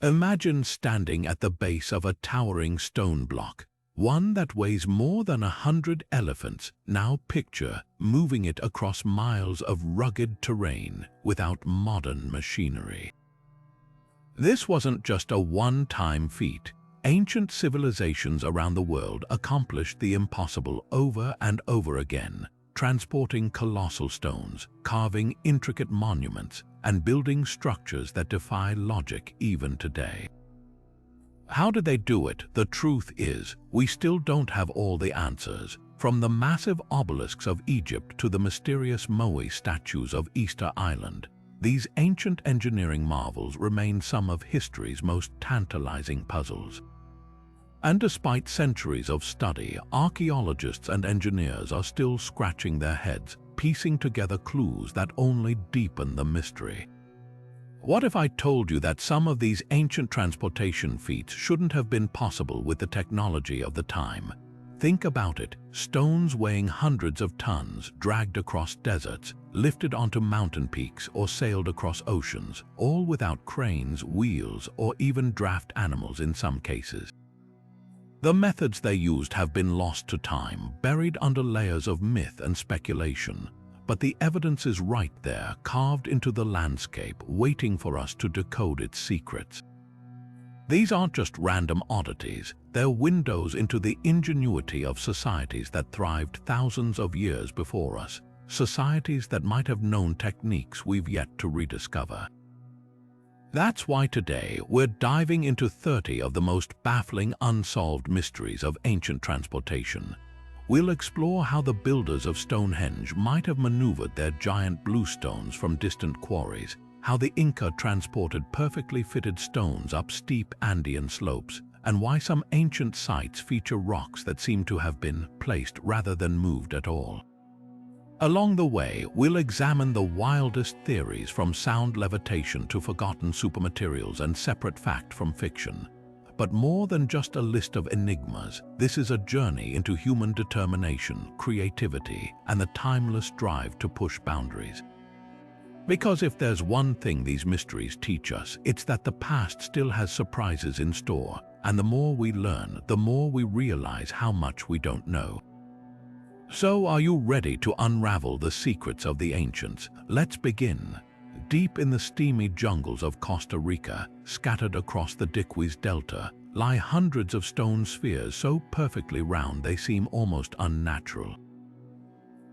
Imagine standing at the base of a towering stone block, one that weighs more than 100 elephants. Now picture moving it across miles of rugged terrain without modern machinery. This wasn't just a one-time feat. Ancient civilizations around the world accomplished the impossible over and over again, transporting colossal stones, carving intricate monuments, and building structures that defy logic even today. How did they do it? The truth is, we still don't have all the answers. From the massive obelisks of Egypt to the mysterious Moai statues of Easter Island, these ancient engineering marvels remain some of history's most tantalizing puzzles. And despite centuries of study, archaeologists and engineers are still scratching their heads, piecing together clues that only deepen the mystery. What if I told you that some of these ancient transportation feats shouldn't have been possible with the technology of the time? Think about it: stones weighing hundreds of tons, dragged across deserts, lifted onto mountain peaks, or sailed across oceans, all without cranes, wheels, or even draft animals in some cases. The methods they used have been lost to time, buried under layers of myth and speculation. But the evidence is right there, carved into the landscape, waiting for us to decode its secrets. These aren't just random oddities, they're windows into the ingenuity of societies that thrived thousands of years before us, societies that might have known techniques we've yet to rediscover. That's why today we're diving into 30 of the most baffling unsolved mysteries of ancient transportation. We'll explore how the builders of Stonehenge might have maneuvered their giant bluestones from distant quarries, how the Inca transported perfectly fitted stones up steep Andean slopes, and why some ancient sites feature rocks that seem to have been placed rather than moved at all. Along the way, we'll examine the wildest theories, from sound levitation to forgotten supermaterials and separate fact from fiction. But more than just a list of enigmas, this is a journey into human determination, creativity, and the timeless drive to push boundaries. Because if there's one thing these mysteries teach us, it's that the past still has surprises in store, and the more we learn, the more we realize how much we don't know. So, are you ready to unravel the secrets of the ancients? Let's begin. Deep in the steamy jungles of Costa Rica, scattered across the Diquis Delta, lie hundreds of stone spheres so perfectly round they seem almost unnatural.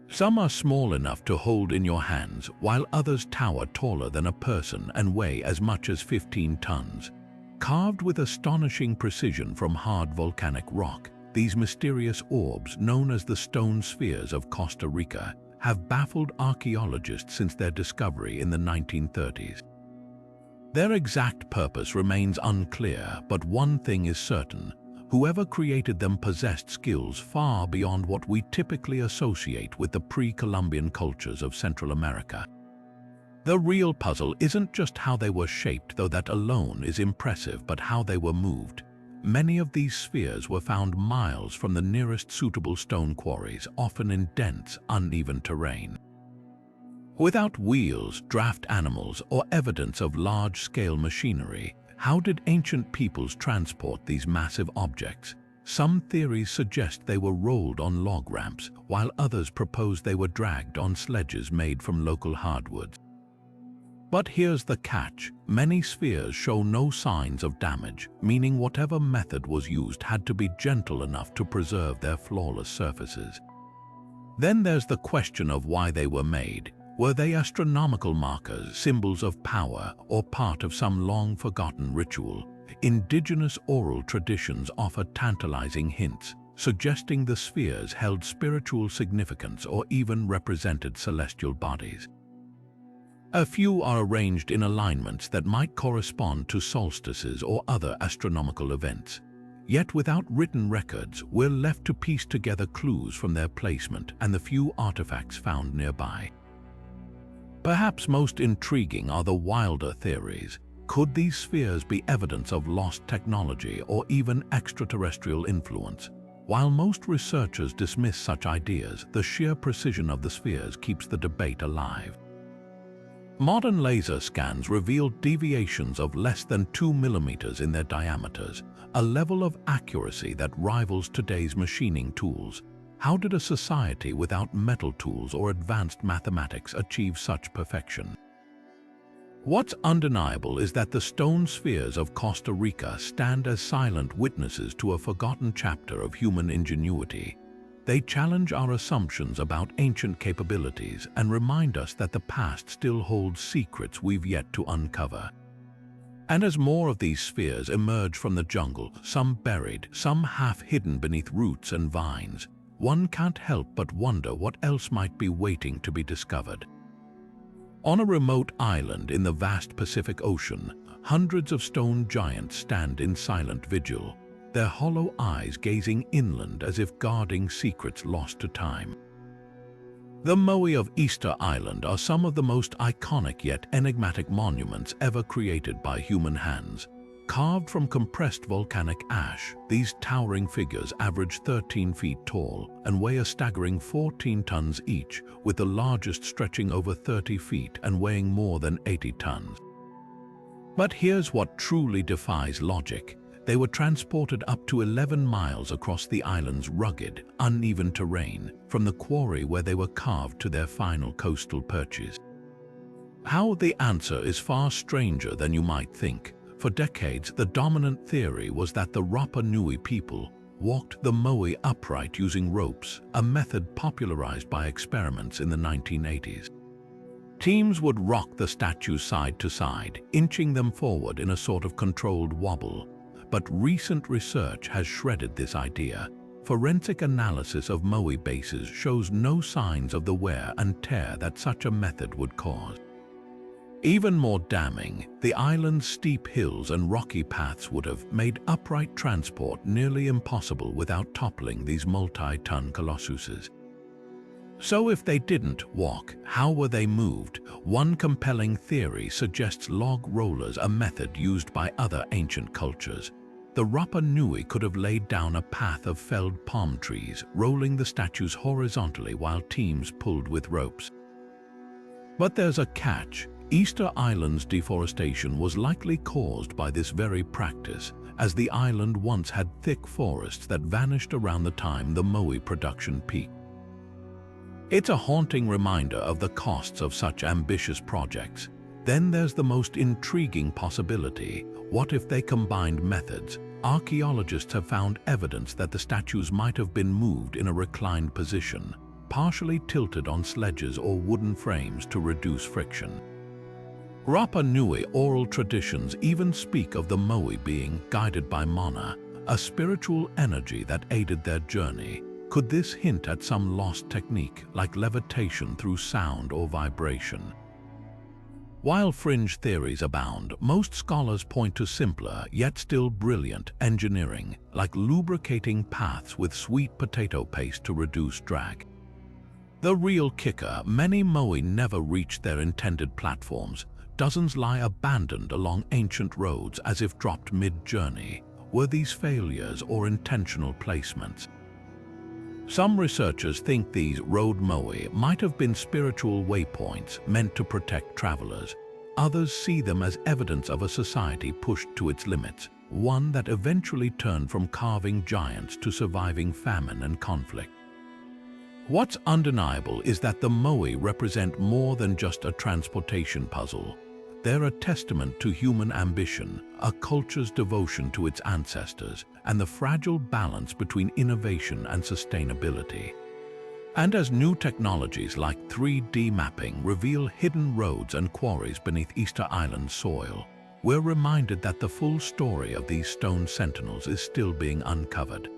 Some are small enough to hold in your hands, while others tower taller than a person and weigh as much as 15 tons. Carved with astonishing precision from hard volcanic rock, these mysterious orbs, known as the stone spheres of Costa Rica, have baffled archaeologists since their discovery in the 1930s. Their exact purpose remains unclear, but one thing is certain: whoever created them possessed skills far beyond what we typically associate with the pre-Columbian cultures of Central America. The real puzzle isn't just how they were shaped, though that alone is impressive, but how they were moved. Many of these spheres were found miles from the nearest suitable stone quarries, often in dense, uneven terrain. Without wheels, draft animals, or evidence of large-scale machinery, how did ancient peoples transport these massive objects? Some theories suggest they were rolled on log ramps, while others propose they were dragged on sledges made from local hardwoods. But here's the catch: many spheres show no signs of damage, meaning whatever method was used had to be gentle enough to preserve their flawless surfaces. Then there's the question of why they were made. Were they astronomical markers, symbols of power, or part of some long-forgotten ritual? Indigenous oral traditions offer tantalizing hints, suggesting the spheres held spiritual significance or even represented celestial bodies. A few are arranged in alignments that might correspond to solstices or other astronomical events. Yet without written records, we're left to piece together clues from their placement and the few artifacts found nearby. Perhaps most intriguing are the wilder theories. Could these spheres be evidence of lost technology or even extraterrestrial influence? While most researchers dismiss such ideas, the sheer precision of the spheres keeps the debate alive. Modern laser scans reveal deviations of less than 2 millimeters in their diameters, a level of accuracy that rivals today's machining tools. How did a society without metal tools or advanced mathematics achieve such perfection? What's undeniable is that the stone spheres of Costa Rica stand as silent witnesses to a forgotten chapter of human ingenuity. They challenge our assumptions about ancient capabilities and remind us that the past still holds secrets we've yet to uncover. And as more of these spheres emerge from the jungle, some buried, some half hidden beneath roots and vines, one can't help but wonder what else might be waiting to be discovered. On a remote island in the vast Pacific Ocean, hundreds of stone giants stand in silent vigil, their hollow eyes gazing inland as if guarding secrets lost to time. The Moai of Easter Island are some of the most iconic yet enigmatic monuments ever created by human hands. Carved from compressed volcanic ash, these towering figures average 13 feet tall and weigh a staggering 14 tons each, with the largest stretching over 30 feet and weighing more than 80 tons. But here's what truly defies logic. They were transported up to 11 miles across the island's rugged, uneven terrain, from the quarry where they were carved to their final coastal perches. How? The answer is far stranger than you might think. For decades, the dominant theory was that the Rapa Nui people walked the moai upright using ropes, a method popularized by experiments in the 1980s. Teams would rock the statues side to side, inching them forward in a sort of controlled wobble. But recent research has shredded this idea. Forensic analysis of moai bases shows no signs of the wear and tear that such a method would cause. Even more damning, the island's steep hills and rocky paths would have made upright transport nearly impossible without toppling these multi-ton colossuses. So if they didn't walk, how were they moved? One compelling theory suggests log rollers, a method used by other ancient cultures. The Rapa Nui could have laid down a path of felled palm trees, rolling the statues horizontally while teams pulled with ropes. But there's a catch. Easter Island's deforestation was likely caused by this very practice, as the island once had thick forests that vanished around the time the moai production peaked. It's a haunting reminder of the costs of such ambitious projects. Then there's the most intriguing possibility. What if they combined methods? Archaeologists have found evidence that the statues might have been moved in a reclined position, partially tilted on sledges or wooden frames to reduce friction. Rapa Nui oral traditions even speak of the moai being guided by mana, a spiritual energy that aided their journey. Could this hint at some lost technique, like levitation through sound or vibration? While fringe theories abound, most scholars point to simpler, yet still brilliant, engineering, like lubricating paths with sweet potato paste to reduce drag. The real kicker: many moai never reached their intended platforms. Dozens lie abandoned along ancient roads as if dropped mid-journey. Were these failures or intentional placements? Some researchers think these road moai might have been spiritual waypoints meant to protect travelers. Others see them as evidence of a society pushed to its limits, one that eventually turned from carving giants to surviving famine and conflict. What's undeniable is that the moai represent more than just a transportation puzzle. They're a testament to human ambition, a culture's devotion to its ancestors, and the fragile balance between innovation and sustainability. And as new technologies like 3D mapping reveal hidden roads and quarries beneath Easter Island soil, we're reminded that the full story of these stone sentinels is still being uncovered.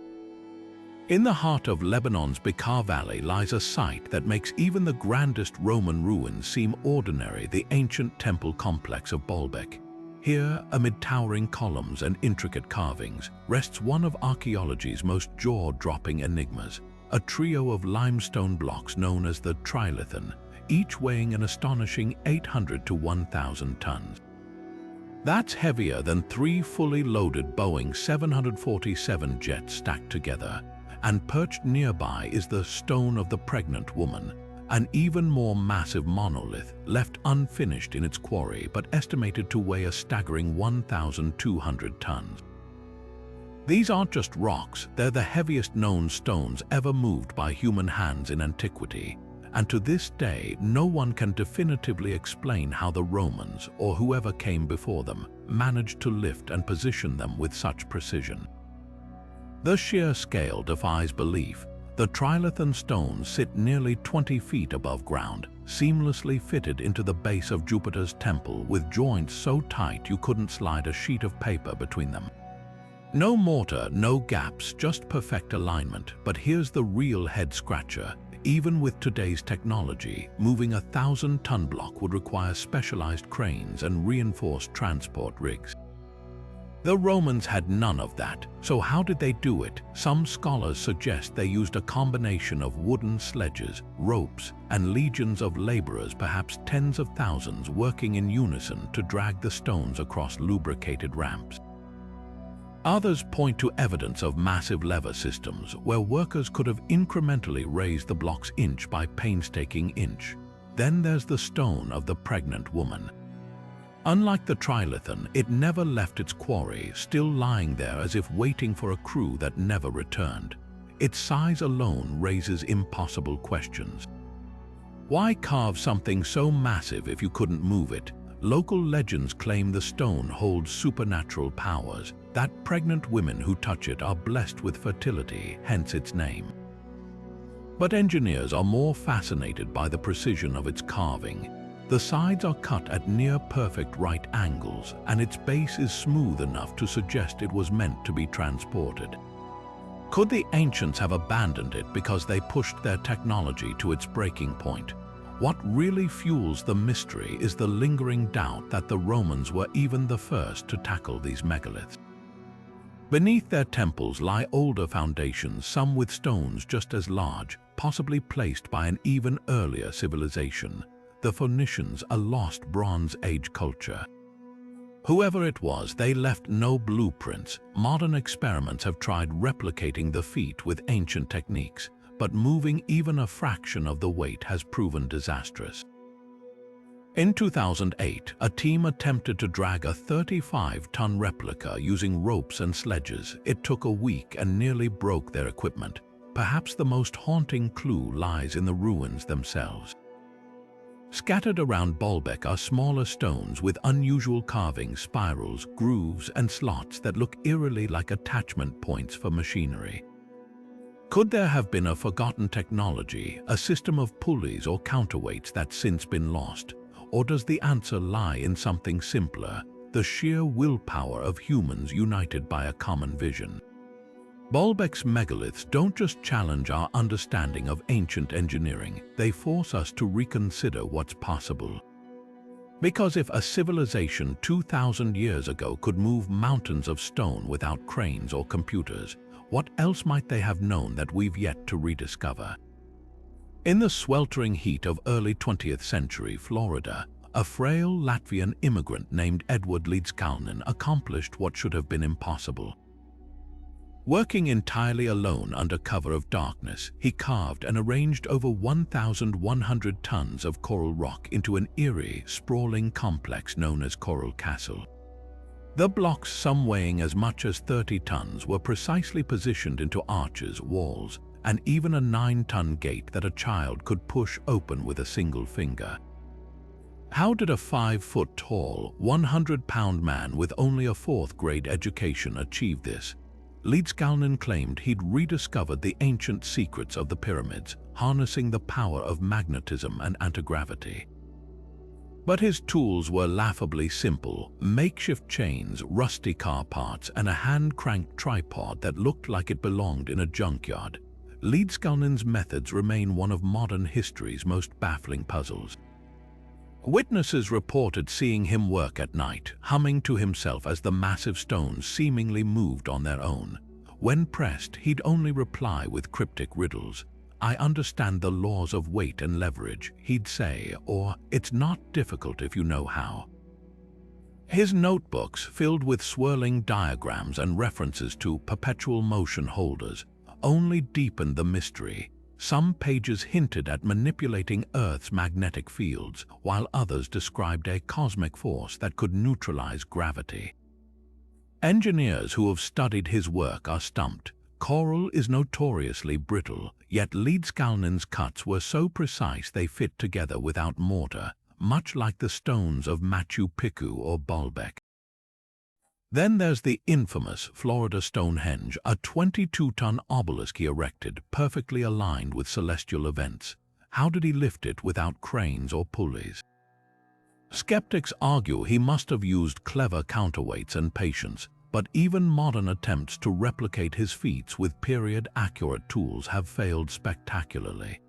In the heart of Lebanon's Bekaa Valley lies a site that makes even the grandest Roman ruins seem ordinary: the ancient temple complex of Baalbek. Here, amid towering columns and intricate carvings, rests one of archaeology's most jaw-dropping enigmas, a trio of limestone blocks known as the trilithon, each weighing an astonishing 800 to 1,000 tons. That's heavier than 3 fully loaded Boeing 747 jets stacked together. And perched nearby is the Stone of the Pregnant Woman, an even more massive monolith left unfinished in its quarry but estimated to weigh a staggering 1,200 tons. These aren't just rocks, they're the heaviest known stones ever moved by human hands in antiquity, and to this day no one can definitively explain how the Romans, or whoever came before them, managed to lift and position them with such precision. The sheer scale defies belief. The trilithon stones sit nearly 20 feet above ground, seamlessly fitted into the base of Jupiter's temple with joints so tight you couldn't slide a sheet of paper between them. No mortar, no gaps, just perfect alignment. But here's the real head-scratcher. Even with today's technology, moving a 1,000-ton block would require specialized cranes and reinforced transport rigs. The Romans had none of that, so how did they do it? Some scholars suggest they used a combination of wooden sledges, ropes, and legions of laborers, perhaps tens of thousands, working in unison to drag the stones across lubricated ramps. Others point to evidence of massive lever systems, where workers could have incrementally raised the blocks inch by painstaking inch. Then there's the stone of the pregnant woman. Unlike the trilithon, it never left its quarry, still lying there as if waiting for a crew that never returned. Its size alone raises impossible questions. Why carve something so massive if you couldn't move it? Local legends claim the stone holds supernatural powers, that pregnant women who touch it are blessed with fertility, hence its name. But engineers are more fascinated by the precision of its carving. The sides are cut at near-perfect right angles, and its base is smooth enough to suggest it was meant to be transported. Could the ancients have abandoned it because they pushed their technology to its breaking point? What really fuels the mystery is the lingering doubt that the Romans were even the first to tackle these megaliths. Beneath their temples lie older foundations, some with stones just as large, possibly placed by an even earlier civilization. The Phoenicians, a lost Bronze Age culture. Whoever it was, they left no blueprints. Modern experiments have tried replicating the feat with ancient techniques, but moving even a fraction of the weight has proven disastrous. In 2008, a team attempted to drag a 35-ton replica using ropes and sledges. It took a week and nearly broke their equipment. Perhaps the most haunting clue lies in the ruins themselves. Scattered around Baalbek are smaller stones with unusual carvings, spirals, grooves, and slots that look eerily like attachment points for machinery. Could there have been a forgotten technology, a system of pulleys or counterweights that's since been lost? Or does the answer lie in something simpler, the sheer willpower of humans united by a common vision? Baalbek's megaliths don't just challenge our understanding of ancient engineering, they force us to reconsider what's possible. Because if a civilization 2,000 years ago could move mountains of stone without cranes or computers, what else might they have known that we've yet to rediscover? In the sweltering heat of early 20th century Florida, a frail Latvian immigrant named Edward Līdzkalnis accomplished what should have been impossible. Working entirely alone under cover of darkness, he carved and arranged over 1,100 tons of coral rock into an eerie, sprawling complex known as Coral Castle. The blocks, some weighing as much as 30 tons, were precisely positioned into arches, walls, and even a 9-ton gate that a child could push open with a single finger. How did a 5-foot-tall, 100-pound man with only a 4th-grade education achieve this? Līdzkalnis claimed he'd rediscovered the ancient secrets of the pyramids, harnessing the power of magnetism and anti-gravity. But his tools were laughably simple: makeshift chains, rusty car parts, and a hand-cranked tripod that looked like it belonged in a junkyard. Līdzkalnis' methods remain one of modern history's most baffling puzzles. Witnesses reported seeing him work at night, humming to himself as the massive stones seemingly moved on their own. When pressed, he'd only reply with cryptic riddles. "I understand the laws of weight and leverage," he'd say, or "It's not difficult if you know how." His notebooks, filled with swirling diagrams and references to perpetual motion holders, only deepened the mystery. Some pages hinted at manipulating Earth's magnetic fields, while others described a cosmic force that could neutralize gravity. Engineers who have studied his work are stumped. Coral is notoriously brittle, yet Leedskalnin's cuts were so precise they fit together without mortar, much like the stones of Machu Picchu or Baalbek. Then there's the infamous Florida Stonehenge, a 22-ton obelisk he erected, perfectly aligned with celestial events. How did he lift it without cranes or pulleys? Skeptics argue he must have used clever counterweights and patience, but even modern attempts to replicate his feats with period-accurate tools have failed spectacularly.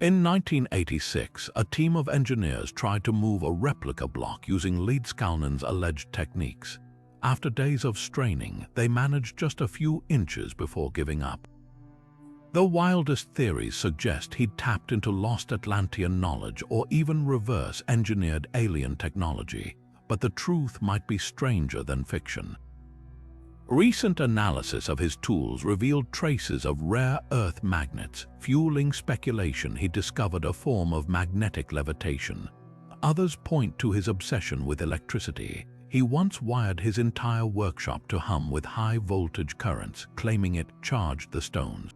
In 1986, a team of engineers tried to move a replica block using Leedskalnin's alleged techniques. After days of straining, they managed just a few inches before giving up. The wildest theories suggest he'd tapped into lost Atlantean knowledge or even reverse-engineered alien technology, but the truth might be stranger than fiction. Recent analysis of his tools revealed traces of rare Earth magnets, fueling speculation he discovered a form of magnetic levitation. Others point to his obsession with electricity. He once wired his entire workshop to hum with high-voltage currents, claiming it charged the stones.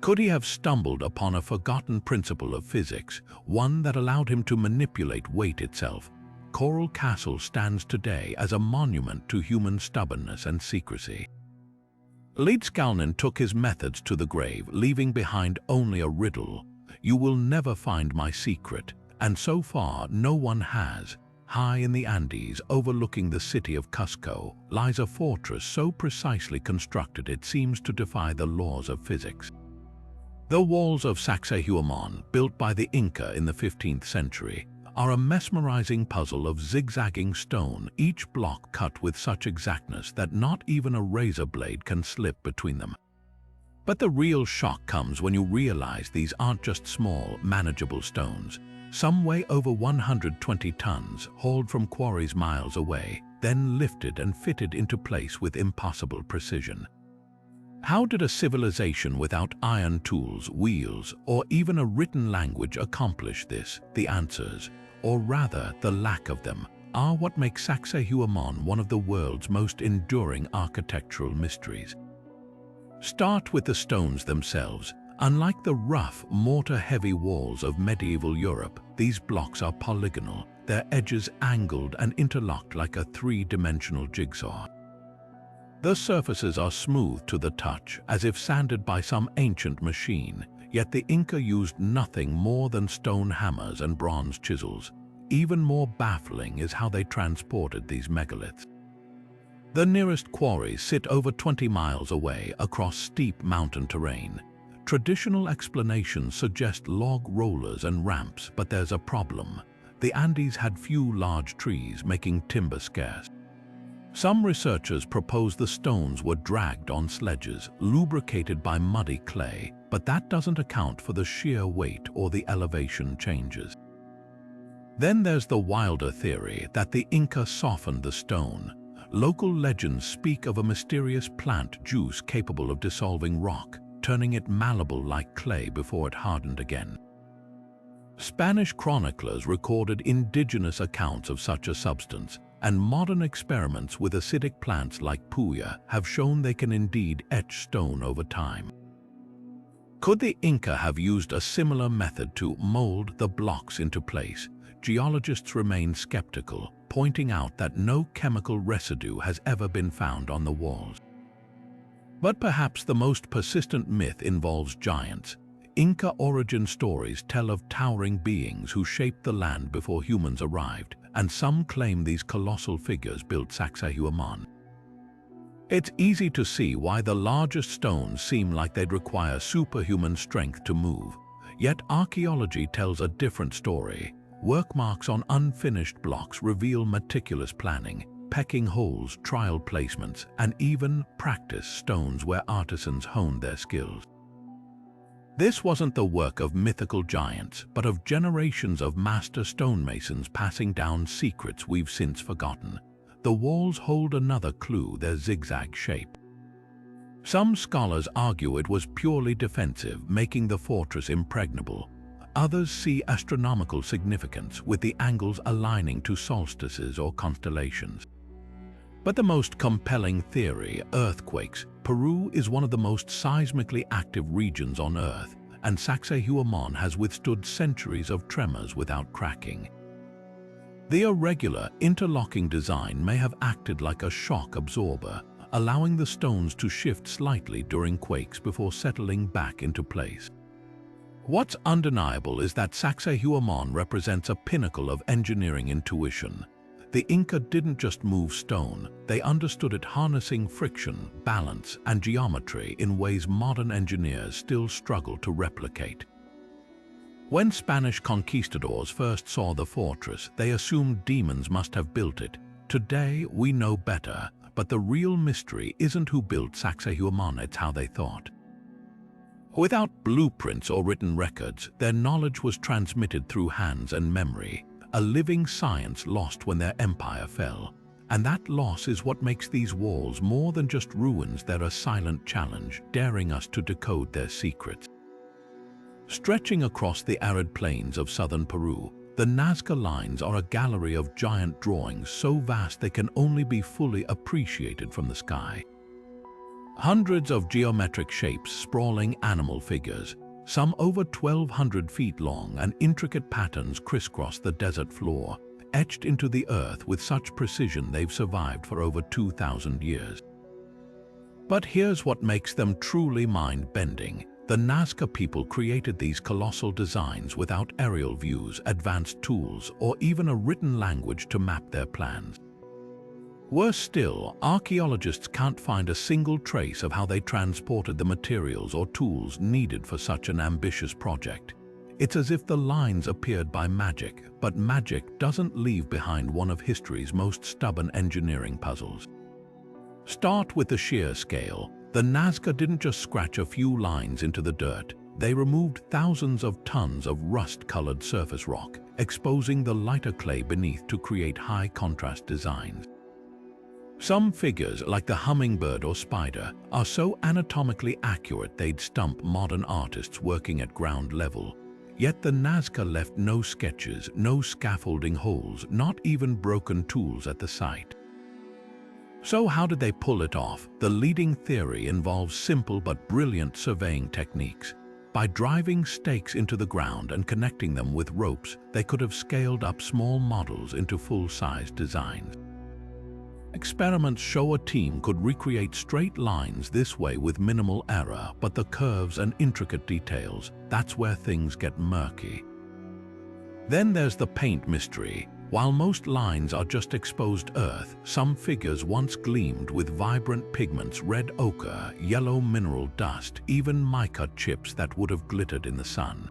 Could he have stumbled upon a forgotten principle of physics, one that allowed him to manipulate weight itself? Coral Castle stands today as a monument to human stubbornness and secrecy. Leedskalnin took his methods to the grave, leaving behind only a riddle. You will never find my secret, and so far no one has. High in the Andes, overlooking the city of Cusco, lies a fortress so precisely constructed it seems to defy the laws of physics. The walls of Sacsayhuamán, built by the Inca in the 15th century, are a mesmerizing puzzle of zigzagging stone, each block cut with such exactness that not even a razor blade can slip between them. But the real shock comes when you realize these aren't just small, manageable stones. Some weigh over 120 tons, hauled from quarries miles away, then lifted and fitted into place with impossible precision. How did a civilization without iron tools, wheels, or even a written language accomplish this? The answers, or rather the lack of them, are what make Sacsayhuamán one of the world's most enduring architectural mysteries. Start with the stones themselves. Unlike the rough, mortar-heavy walls of medieval Europe, these blocks are polygonal, their edges angled and interlocked like a three-dimensional jigsaw. The surfaces are smooth to the touch, as if sanded by some ancient machine, yet the Inca used nothing more than stone hammers and bronze chisels. Even more baffling is how they transported these megaliths. The nearest quarries sit over 20 miles away across steep mountain terrain. Traditional explanations suggest log rollers and ramps, but there's a problem. The Andes had few large trees, making timber scarce. Some researchers propose the stones were dragged on sledges, lubricated by muddy clay, but that doesn't account for the sheer weight or the elevation changes. Then there's the wilder theory that the Inca softened the stone. Local legends speak of a mysterious plant juice capable of dissolving rock, turning it malleable like clay before it hardened again. Spanish chroniclers recorded indigenous accounts of such a substance, and modern experiments with acidic plants like puya have shown they can indeed etch stone over time. Could the Inca have used a similar method to mold the blocks into place? Geologists remain skeptical, pointing out that no chemical residue has ever been found on the walls. But perhaps the most persistent myth involves giants. Inca origin stories tell of towering beings who shaped the land before humans arrived, and some claim these colossal figures built Sacsayhuamán. It's easy to see why the largest stones seem like they'd require superhuman strength to move. Yet archaeology tells a different story. Work marks on unfinished blocks reveal meticulous planning, pecking holes, trial placements, and even practice stones where artisans honed their skills. This wasn't the work of mythical giants, but of generations of master stonemasons passing down secrets we've since forgotten. The walls hold another clue: their zigzag shape. Some scholars argue it was purely defensive, making the fortress impregnable. Others see astronomical significance, with the angles aligning to solstices or constellations. But the most compelling theory, earthquakes. Peru is one of the most seismically active regions on Earth, and Sacsayhuamán has withstood centuries of tremors without cracking. The irregular, interlocking design may have acted like a shock absorber, allowing the stones to shift slightly during quakes before settling back into place. What's undeniable is that Sacsayhuamán represents a pinnacle of engineering intuition. The Inca didn't just move stone, they understood it, harnessing friction, balance, and geometry in ways modern engineers still struggle to replicate. When Spanish conquistadors first saw the fortress, they assumed demons must have built it. Today, we know better, but the real mystery isn't who built Sacsayhuamán, it's how they thought. Without blueprints or written records, their knowledge was transmitted through hands and memory, a living science lost when their empire fell. And that loss is what makes these walls more than just ruins. They're a silent challenge, daring us to decode their secrets. Stretching across the arid plains of southern Peru, the Nazca Lines are a gallery of giant drawings so vast they can only be fully appreciated from the sky. Hundreds of geometric shapes, sprawling animal figures, some over 1,200 feet long, and intricate patterns crisscross the desert floor, etched into the earth with such precision they've survived for over 2,000 years. But here's what makes them truly mind-bending. The Nazca people created these colossal designs without aerial views, advanced tools, or even a written language to map their plans. Worse still, archaeologists can't find a single trace of how they transported the materials or tools needed for such an ambitious project. It's as if the lines appeared by magic, but magic doesn't leave behind one of history's most stubborn engineering puzzles. Start with the shear scale. The Nazca didn't just scratch a few lines into the dirt. They removed thousands of tons of rust-colored surface rock, exposing the lighter clay beneath to create high-contrast designs. Some figures, like the hummingbird or spider, are so anatomically accurate they'd stump modern artists working at ground level. Yet the Nazca left no sketches, no scaffolding holes, not even broken tools at the site. So how did they pull it off? The leading theory involves simple but brilliant surveying techniques. By driving stakes into the ground and connecting them with ropes, they could have scaled up small models into full-size designs. Experiments show a team could recreate straight lines this way with minimal error, but the curves and intricate details, that's where things get murky. Then there's the paint mystery. While most lines are just exposed earth, some figures once gleamed with vibrant pigments: red ochre, yellow mineral dust, even mica chips that would have glittered in the sun.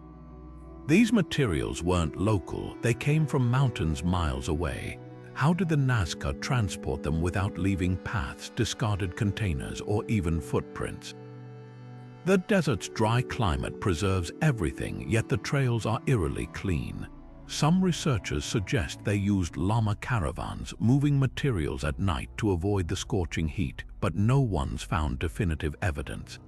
These materials weren't local, they came from mountains miles away. How did the Nazca transport them without leaving paths, discarded containers, or even footprints? The desert's dry climate preserves everything, yet the trails are eerily clean. Some researchers suggest they used llama caravans, moving materials at night to avoid the scorching heat, but no one's found definitive evidence.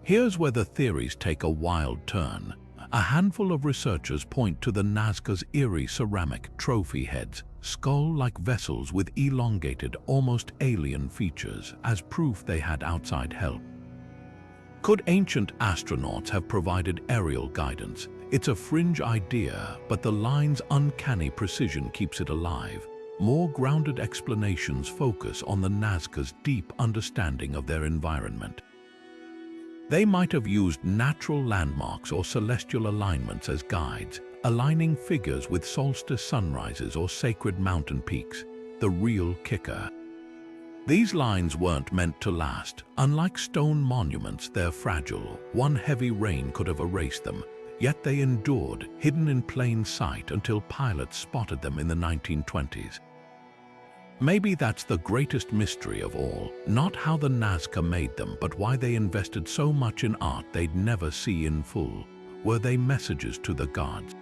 Here's where the theories take a wild turn. A handful of researchers point to the Nazca's eerie ceramic trophy heads, skull-like vessels with elongated, almost alien features, as proof they had outside help. Could ancient astronauts have provided aerial guidance? It's a fringe idea, but the line's uncanny precision keeps it alive. More grounded explanations focus on the Nazca's deep understanding of their environment. They might have used natural landmarks or celestial alignments as guides, aligning figures with solstice sunrises or sacred mountain peaks. The real kicker: these lines weren't meant to last. Unlike stone monuments, they're fragile. One heavy rain could have erased them, yet they endured, hidden in plain sight, until pilots spotted them in the 1920s. Maybe that's the greatest mystery of all, not how the Nazca made them, but why they invested so much in art they'd never see in full. Were they messages to the gods?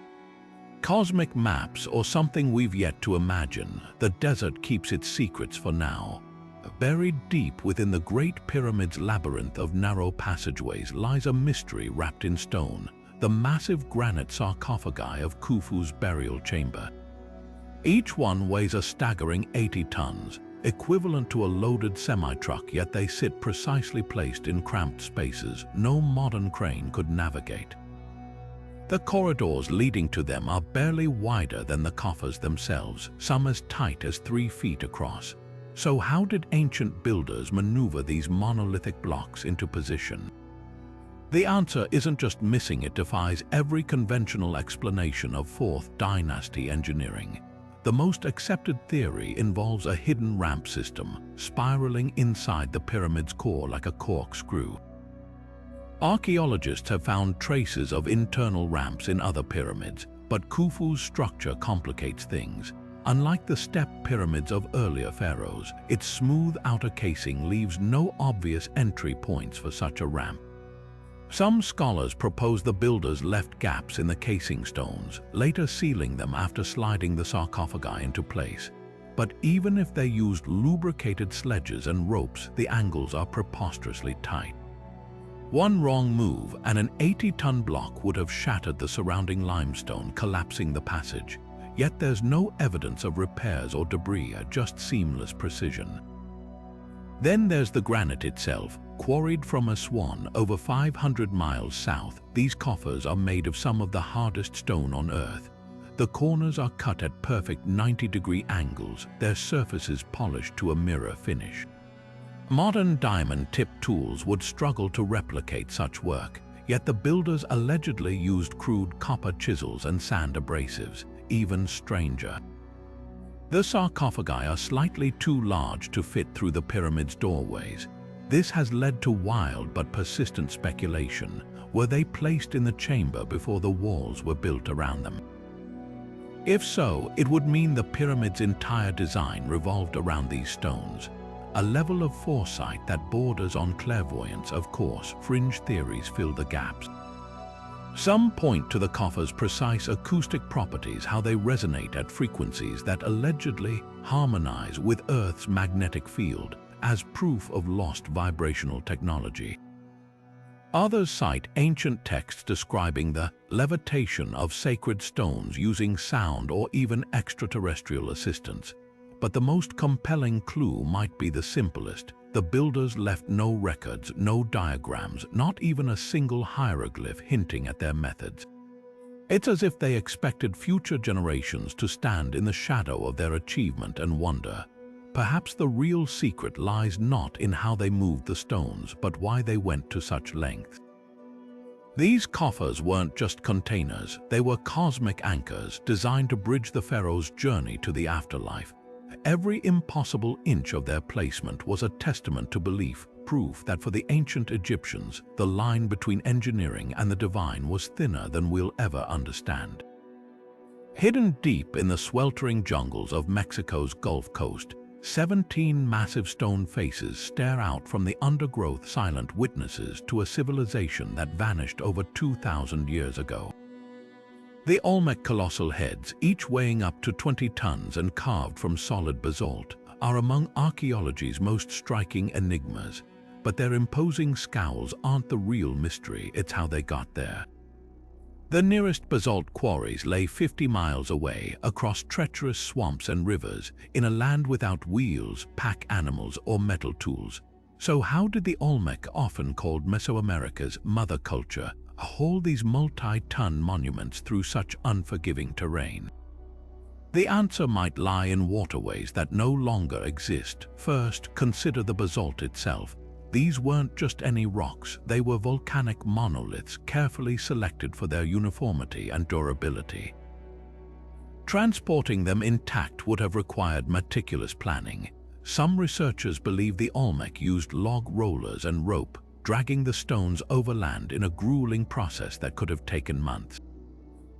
Cosmic maps, or something we've yet to imagine? The desert keeps its secrets for now. Buried deep within the Great Pyramid's labyrinth of narrow passageways lies a mystery wrapped in stone, the massive granite sarcophagi of Khufu's burial chamber. Each one weighs a staggering 80 tons, equivalent to a loaded semi-truck, yet they sit precisely placed in cramped spaces no modern crane could navigate. The corridors leading to them are barely wider than the coffers themselves, some as tight as 3 feet across. So how did ancient builders maneuver these monolithic blocks into position? The answer isn't just missing, it defies every conventional explanation of 4th dynasty engineering. The most accepted theory involves a hidden ramp system, spiraling inside the pyramid's core like a corkscrew. Archaeologists have found traces of internal ramps in other pyramids, but Khufu's structure complicates things. Unlike the step pyramids of earlier pharaohs, its smooth outer casing leaves no obvious entry points for such a ramp. Some scholars propose the builders left gaps in the casing stones, later sealing them after sliding the sarcophagi into place. But even if they used lubricated sledges and ropes, the angles are preposterously tight. One wrong move and an 80-ton block would have shattered the surrounding limestone, collapsing the passage. Yet there's no evidence of repairs or debris, just seamless precision. Then there's the granite itself, quarried from Aswan over 500 miles south. These coffers are made of some of the hardest stone on Earth. The corners are cut at perfect 90-degree angles, their surfaces polished to a mirror finish. Modern diamond-tipped tools would struggle to replicate such work, yet the builders allegedly used crude copper chisels and sand abrasives. Even stranger, the sarcophagi are slightly too large to fit through the pyramid's doorways. This has led to wild but persistent speculation. Were they placed in the chamber before the walls were built around them? If so, it would mean the pyramid's entire design revolved around these stones. A level of foresight that borders on clairvoyance. Of course, fringe theories fill the gaps. Some point to the coffer's precise acoustic properties, how they resonate at frequencies that allegedly harmonize with Earth's magnetic field, as proof of lost vibrational technology. Others cite ancient texts describing the levitation of sacred stones using sound or even extraterrestrial assistance. But the most compelling clue might be the simplest. The builders left no records, no diagrams, not even a single hieroglyph hinting at their methods. It's as if they expected future generations to stand in the shadow of their achievement and wonder. Perhaps the real secret lies not in how they moved the stones, but why they went to such lengths. These coffers weren't just containers, they were cosmic anchors designed to bridge the pharaoh's journey to the afterlife. Every impossible inch of their placement was a testament to belief, proof that for the ancient Egyptians, the line between engineering and the divine was thinner than we'll ever understand. Hidden deep in the sweltering jungles of Mexico's Gulf Coast, 17 massive stone faces stare out from the undergrowth, silent witnesses to a civilization that vanished over 2,000 years ago. The Olmec Colossal Heads, each weighing up to 20 tons and carved from solid basalt, are among archaeology's most striking enigmas. But their imposing scowls aren't the real mystery, it's how they got there. The nearest basalt quarries lay 50 miles away, across treacherous swamps and rivers, in a land without wheels, pack animals, or metal tools. So how did the Olmec, often called Mesoamerica's mother culture, haul these multi-ton monuments through such unforgiving terrain? The answer might lie in waterways that no longer exist. First, consider the basalt itself. These weren't just any rocks, they were volcanic monoliths carefully selected for their uniformity and durability. Transporting them intact would have required meticulous planning. Some researchers believe the Olmec used log rollers and rope, dragging the stones overland in a grueling process that could have taken months.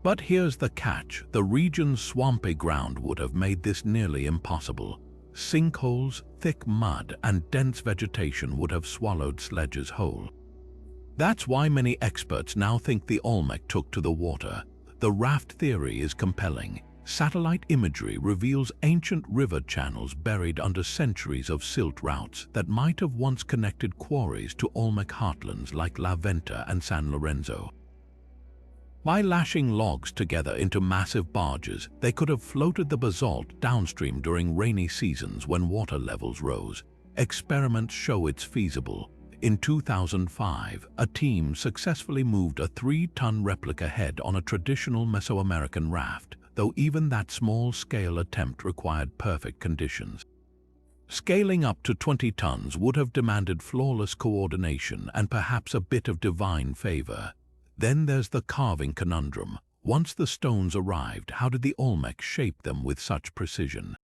But here's the catch: the region's swampy ground would have made this nearly impossible. Sinkholes, thick mud, and dense vegetation would have swallowed sledges whole. That's why many experts now think the Olmec took to the water. The raft theory is compelling. satellite imagery reveals ancient river channels buried under centuries of silt routes that might have once connected quarries to Olmec heartlands like La Venta and San Lorenzo. By lashing logs together into massive barges, they could have floated the basalt downstream during rainy seasons when water levels rose. Experiments show it's feasible. In 2005, a team successfully moved a 3-ton replica head on a traditional Mesoamerican raft, though even that small-scale attempt required perfect conditions. Scaling up to 20 tons would have demanded flawless coordination and perhaps a bit of divine favor. Then there's the carving conundrum. Once the stones arrived, how did the Olmec shape them with such precision?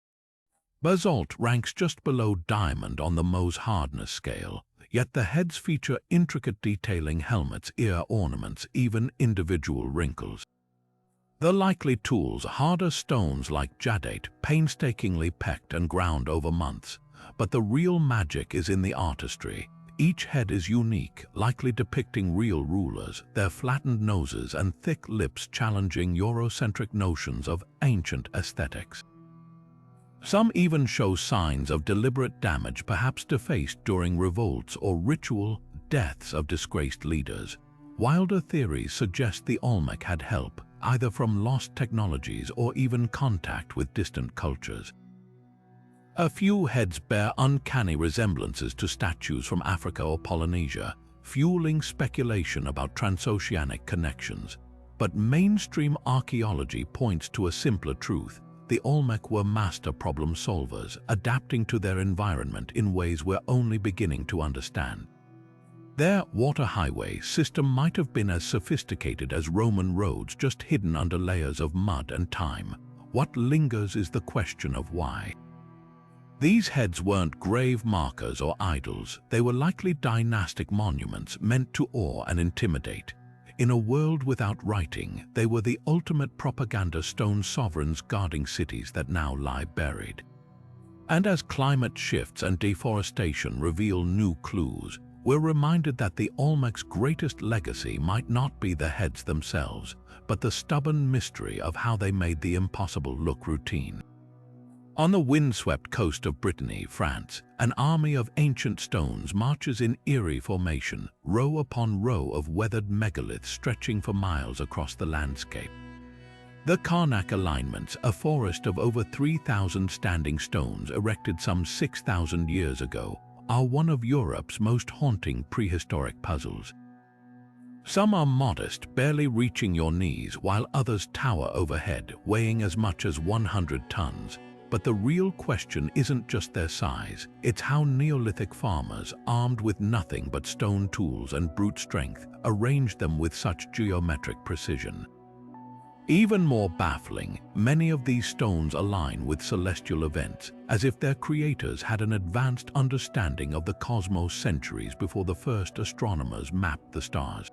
Basalt ranks just below diamond on the Mohs hardness scale, yet the heads feature intricate detailing, helmets, ear ornaments, even individual wrinkles. The likely tools, harder stones like jadate, painstakingly pecked and ground over months. But the real magic is in the artistry. Each head is unique, likely depicting real rulers, their flattened noses and thick lips challenging Eurocentric notions of ancient aesthetics. Some even show signs of deliberate damage, perhaps defaced during revolts or ritual deaths of disgraced leaders. Wilder theories suggest the Olmec had help, either from lost technologies or even contact with distant cultures. A few heads bear uncanny resemblances to statues from Africa or Polynesia, fueling speculation about transoceanic connections. But mainstream archaeology points to a simpler truth. The Olmec were master problem solvers, adapting to their environment in ways we're only beginning to understand. Their water highway system might have been as sophisticated as Roman roads, just hidden under layers of mud and time. What lingers is the question of why. These heads weren't grave markers or idols. They were likely dynastic monuments meant to awe and intimidate. In a world without writing, they were the ultimate propaganda stone sovereigns guarding cities that now lie buried. And as climate shifts and deforestation reveal new clues, we're reminded that the Olmec's greatest legacy might not be the heads themselves, but the stubborn mystery of how they made the impossible look routine. On the windswept coast of Brittany, France, an army of ancient stones marches in eerie formation, row upon row of weathered megaliths stretching for miles across the landscape. The Karnak alignments, a forest of over 3,000 standing stones erected some 6,000 years ago, are one of Europe's most haunting prehistoric puzzles. Some are modest, barely reaching your knees, while others tower overhead, weighing as much as 100 tons. But the real question isn't just their size, it's how Neolithic farmers, armed with nothing but stone tools and brute strength, arranged them with such geometric precision. Even more baffling, many of these stones align with celestial events, as if their creators had an advanced understanding of the cosmos centuries before the first astronomers mapped the stars.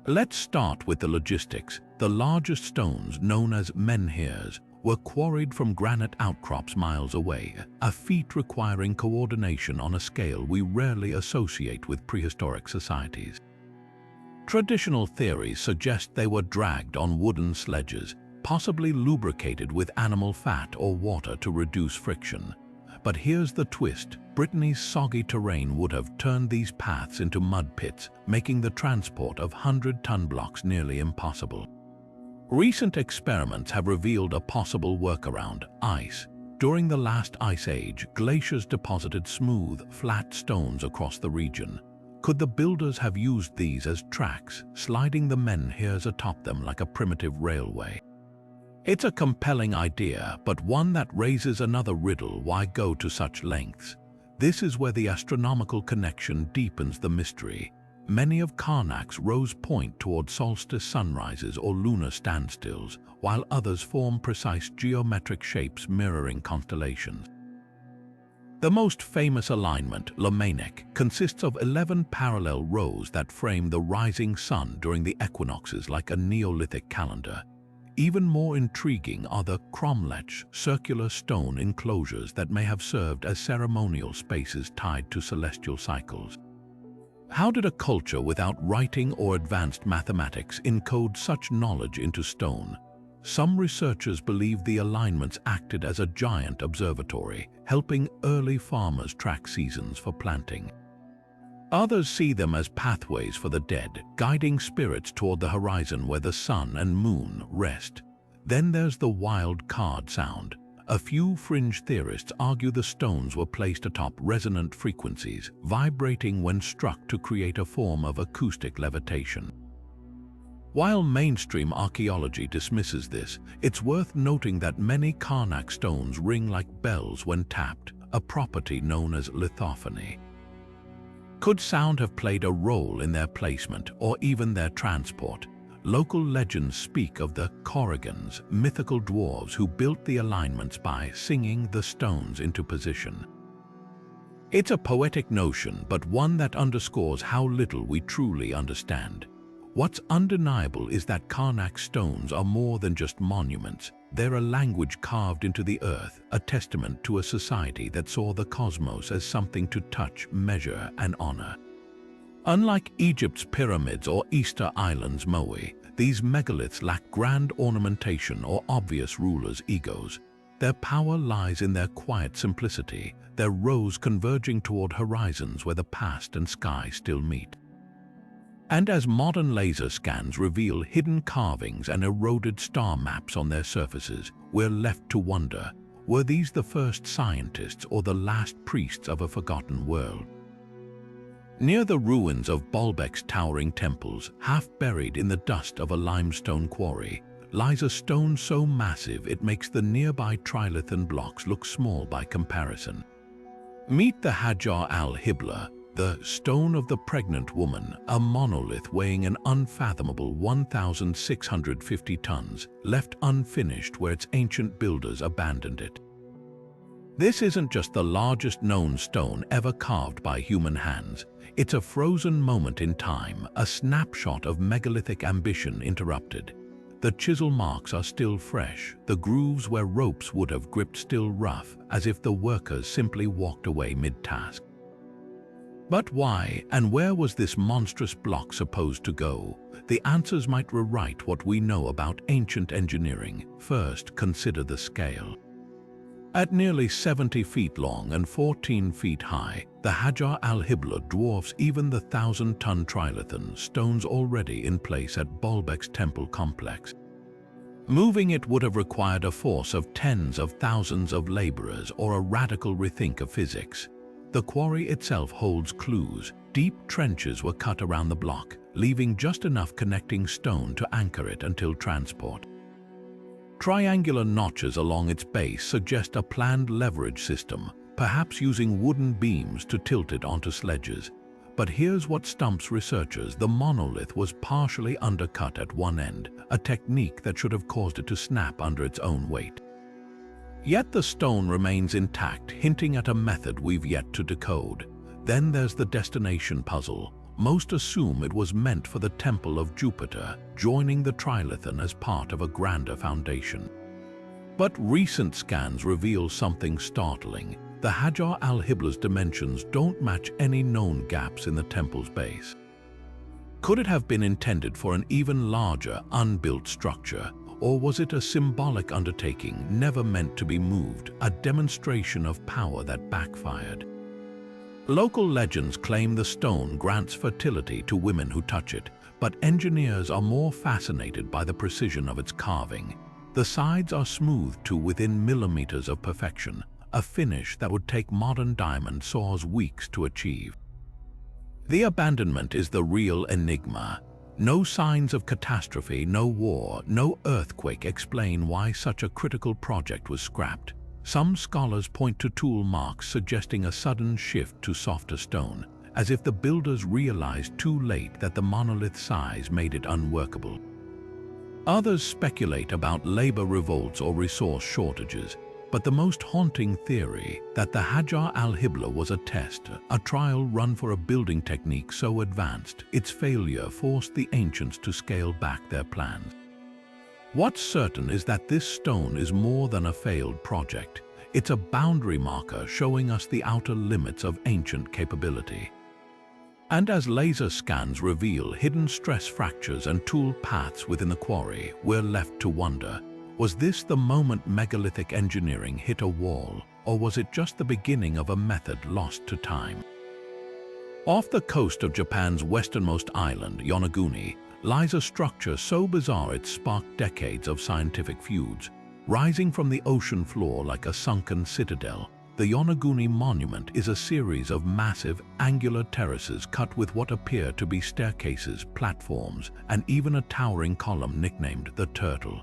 Let's start with the logistics. The largest stones, known as menhirs, were quarried from granite outcrops miles away, a feat requiring coordination on a scale we rarely associate with prehistoric societies. Traditional theories suggest they were dragged on wooden sledges, possibly lubricated with animal fat or water to reduce friction. But here's the twist. Brittany's soggy terrain would have turned these paths into mud pits, making the transport of 100-ton blocks nearly impossible. Recent experiments have revealed a possible workaround: ice. During the last ice age, glaciers deposited smooth, flat stones across the region. Could the builders have used these as tracks, sliding the menhirs atop them like a primitive railway? It's a compelling idea, but one that raises another riddle: why go to such lengths? This is where the astronomical connection deepens the mystery. Many of Karnak's rows point toward solstice sunrises or lunar standstills, while others form precise geometric shapes mirroring constellations. The most famous alignment, Lamanic, consists of 11 parallel rows that frame the rising sun during the equinoxes like a Neolithic calendar. Even more intriguing are the cromlech, circular stone enclosures that may have served as ceremonial spaces tied to celestial cycles. How did a culture without writing or advanced mathematics encode such knowledge into stone? Some researchers believe the alignments acted as a giant observatory, helping early farmers track seasons for planting. Others see them as pathways for the dead, guiding spirits toward the horizon where the sun and moon rest. Then there's the wild card sound. A few fringe theorists argue the stones were placed atop resonant frequencies, vibrating when struck to create a form of acoustic levitation. While mainstream archaeology dismisses this, it's worth noting that many Karnak stones ring like bells when tapped, a property known as lithophony. Could sound have played a role in their placement or even their transport? Local legends speak of the Korrigans, mythical dwarves who built the alignments by singing the stones into position. It's a poetic notion, but one that underscores how little we truly understand. What's undeniable is that Karnak stones are more than just monuments. They're a language carved into the earth, a testament to a society that saw the cosmos as something to touch, measure, and honor. Unlike Egypt's pyramids or Easter Island's Moai, these megaliths lack grand ornamentation or obvious rulers' egos. Their power lies in their quiet simplicity, their rows converging toward horizons where the past and sky still meet. And as modern laser scans reveal hidden carvings and eroded star maps on their surfaces, we're left to wonder, were these the first scientists or the last priests of a forgotten world? Near the ruins of Baalbek's towering temples, half buried in the dust of a limestone quarry, lies a stone so massive it makes the nearby trilithon blocks look small by comparison. Meet the Hajar al-Hibla, the Stone of the Pregnant Woman, a monolith weighing an unfathomable 1,650 tons, left unfinished where its ancient builders abandoned it. This isn't just the largest known stone ever carved by human hands. It's a frozen moment in time, a snapshot of megalithic ambition interrupted. The chisel marks are still fresh, the grooves where ropes would have gripped still rough, as if the workers simply walked away mid-task. But why and where was this monstrous block supposed to go? The answers might rewrite what we know about ancient engineering. First, consider the scale. At nearly 70 feet long and 14 feet high, the Hajar al-Hibla dwarfs even the 1,000-ton trilithon stones already in place at Baalbek's temple complex. Moving it would have required a force of tens of thousands of laborers or a radical rethink of physics. The quarry itself holds clues. Deep trenches were cut around the block, leaving just enough connecting stone to anchor it until transport. Triangular notches along its base suggest a planned leverage system, perhaps using wooden beams to tilt it onto sledges. But here's what stumps researchers: the monolith was partially undercut at one end, a technique that should have caused it to snap under its own weight. Yet the stone remains intact, hinting at a method we've yet to decode. Then there's the destination puzzle. Most assume it was meant for the Temple of Jupiter, joining the trilithon as part of a grander foundation. But recent scans reveal something startling. The Hajar al-Hibla's dimensions don't match any known gaps in the temple's base. Could it have been intended for an even larger, unbuilt structure? Or was it a symbolic undertaking never meant to be moved, a demonstration of power that backfired? Local legends claim the stone grants fertility to women who touch it, but engineers are more fascinated by the precision of its carving. The sides are smoothed to within millimeters of perfection, a finish that would take modern diamond saws weeks to achieve. The abandonment is the real enigma. No signs of catastrophe, no war, no earthquake explain why such a critical project was scrapped. Some scholars point to tool marks suggesting a sudden shift to softer stone, as if the builders realized too late that the monolith's size made it unworkable. Others speculate about labor revolts or resource shortages, but the most haunting theory, that the Hajar al-Hibla was a test, a trial run for a building technique so advanced, its failure forced the ancients to scale back their plans. What's certain is that this stone is more than a failed project. It's a boundary marker showing us the outer limits of ancient capability. And as laser scans reveal hidden stress fractures and tool paths within the quarry, we're left to wonder, Was this the moment megalithic engineering hit a wall, or was it just the beginning of a method lost to time? Off the coast of Japan's westernmost island, Yonaguni, lies a structure so bizarre it sparked decades of scientific feuds. Rising from the ocean floor like a sunken citadel, the Yonaguni Monument is a series of massive, angular terraces cut with what appear to be staircases, platforms, and even a towering column nicknamed the Turtle.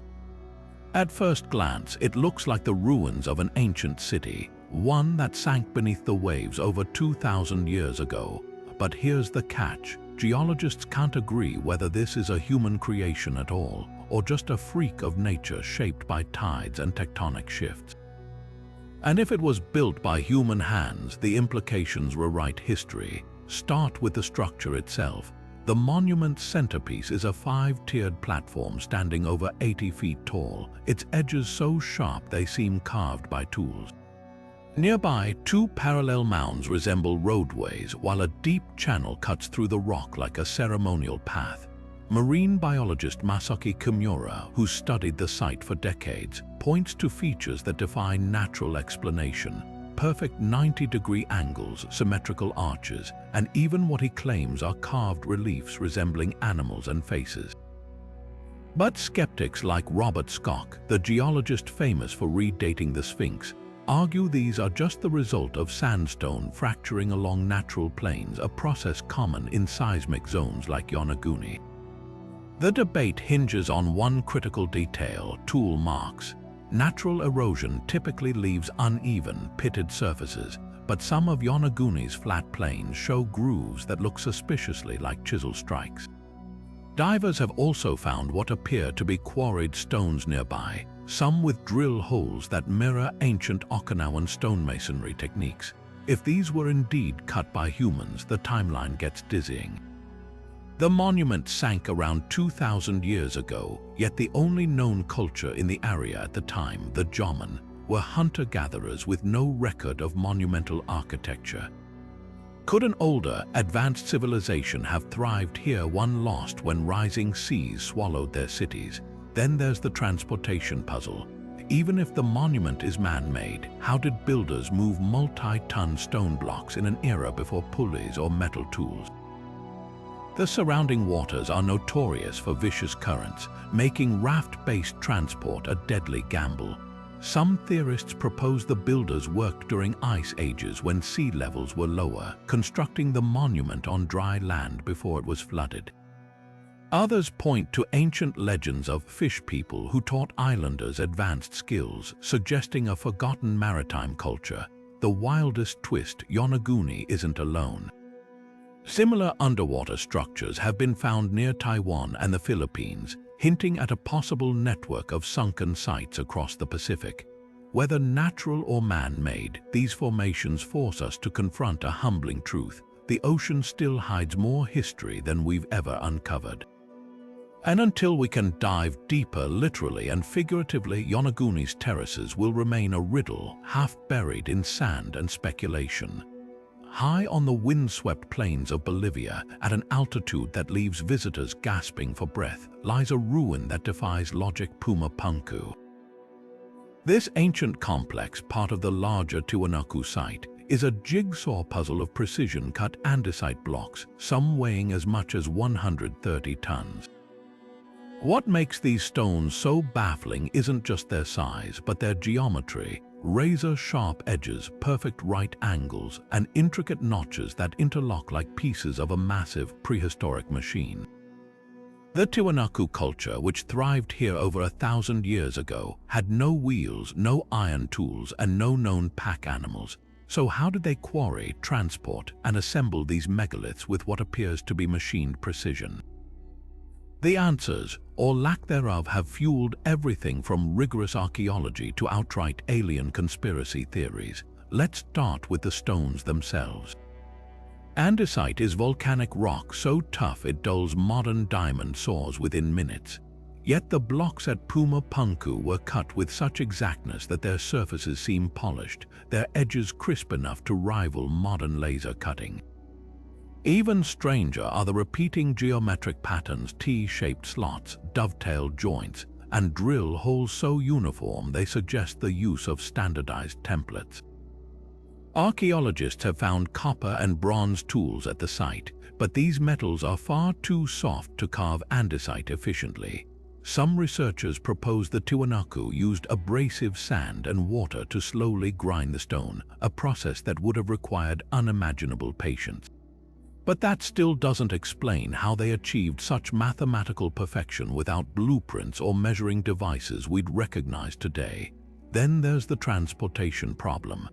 At first glance, it looks like the ruins of an ancient city, one that sank beneath the waves over 2,000 years ago. But here's the catch. Geologists can't agree whether this is a human creation at all, or just a freak of nature shaped by tides and tectonic shifts. And if it was built by human hands, the implications rewrite history. Start with the structure itself. The monument's centerpiece is a 5-tiered platform standing over 80 feet tall, its edges so sharp they seem carved by tools. Nearby, 2 parallel mounds resemble roadways, while a deep channel cuts through the rock like a ceremonial path. Marine biologist Masaki Kimura, who studied the site for decades, points to features that defy natural explanation: perfect 90-degree angles, symmetrical arches, and even what he claims are carved reliefs resembling animals and faces. But skeptics like Robert Schoch, the geologist famous for redating the Sphinx, argue these are just the result of sandstone fracturing along natural plains, a process common in seismic zones like Yonaguni. The debate hinges on one critical detail: tool marks. Natural erosion typically leaves uneven, pitted surfaces, but some of Yonaguni's flat plains show grooves that look suspiciously like chisel strikes. Divers have also found what appear to be quarried stones nearby, some with drill holes that mirror ancient Okinawan stonemasonry techniques. If these were indeed cut by humans, the timeline gets dizzying. The monument sank around 2,000 years ago, yet the only known culture in the area at the time, the Jomon, were hunter-gatherers with no record of monumental architecture. Could an older, advanced civilization have thrived here, one lost when rising seas swallowed their cities? Then there's the transportation puzzle. Even if the monument is man-made, how did builders move multi-ton stone blocks in an era before pulleys or metal tools? The surrounding waters are notorious for vicious currents, making raft-based transport a deadly gamble. Some theorists propose the builders worked during ice ages when sea levels were lower, constructing the monument on dry land before it was flooded. Others point to ancient legends of fish people who taught islanders advanced skills, suggesting a forgotten maritime culture. The wildest twist: Yonaguni isn't alone. Similar underwater structures have been found near Taiwan and the Philippines, hinting at a possible network of sunken sites across the Pacific. Whether natural or man-made, these formations force us to confront a humbling truth: the ocean still hides more history than we've ever uncovered. And until we can dive deeper, literally and figuratively, Yonaguni's terraces will remain a riddle, half buried in sand and speculation. High on the windswept plains of Bolivia, at an altitude that leaves visitors gasping for breath, lies a ruin that defies logic: Puma Punku. This ancient complex, part of the larger Tiwanaku site, is a jigsaw puzzle of precision-cut andesite blocks, some weighing as much as 130 tons. What makes these stones so baffling isn't just their size, but their geometry: razor-sharp edges, perfect right angles, and intricate notches that interlock like pieces of a massive prehistoric machine. The Tiwanaku culture, which thrived here over 1,000 years ago, had no wheels, no iron tools, and no known pack animals. So how did they quarry, transport, and assemble these megaliths with what appears to be machined precision? The answers, or lack thereof, have fueled everything from rigorous archaeology to outright alien conspiracy theories. Let's start with the stones themselves. Andesite is volcanic rock so tough it dulls modern diamond saws within minutes. Yet the blocks at Puma Punku were cut with such exactness that their surfaces seem polished, their edges crisp enough to rival modern laser cutting. Even stranger are the repeating geometric patterns: T-shaped slots, dovetailed joints, and drill holes so uniform they suggest the use of standardized templates. Archaeologists have found copper and bronze tools at the site, but these metals are far too soft to carve andesite efficiently. Some researchers propose the Tiwanaku used abrasive sand and water to slowly grind the stone, a process that would have required unimaginable patience. But that still doesn't explain how they achieved such mathematical perfection without blueprints or measuring devices we'd recognize today. Then there's the transportation problem.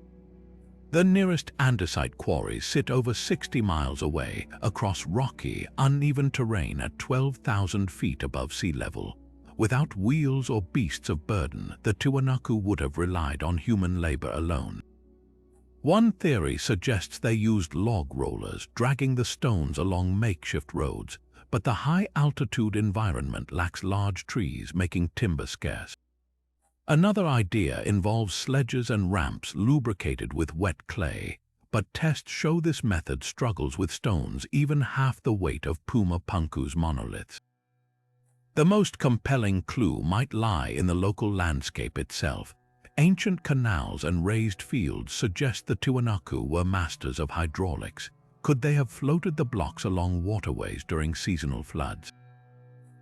The nearest andesite quarries sit over 60 miles away, across rocky, uneven terrain at 12,000 feet above sea level. Without wheels or beasts of burden, the Tiwanaku would have relied on human labor alone. One theory suggests they used log rollers, dragging the stones along makeshift roads, but the high-altitude environment lacks large trees, making timber scarce. Another idea involves sledges and ramps lubricated with wet clay, but tests show this method struggles with stones even half the weight of Puma Punku's monoliths. The most compelling clue might lie in the local landscape itself. Ancient canals and raised fields suggest the Tiwanaku were masters of hydraulics. Could they have floated the blocks along waterways during seasonal floods?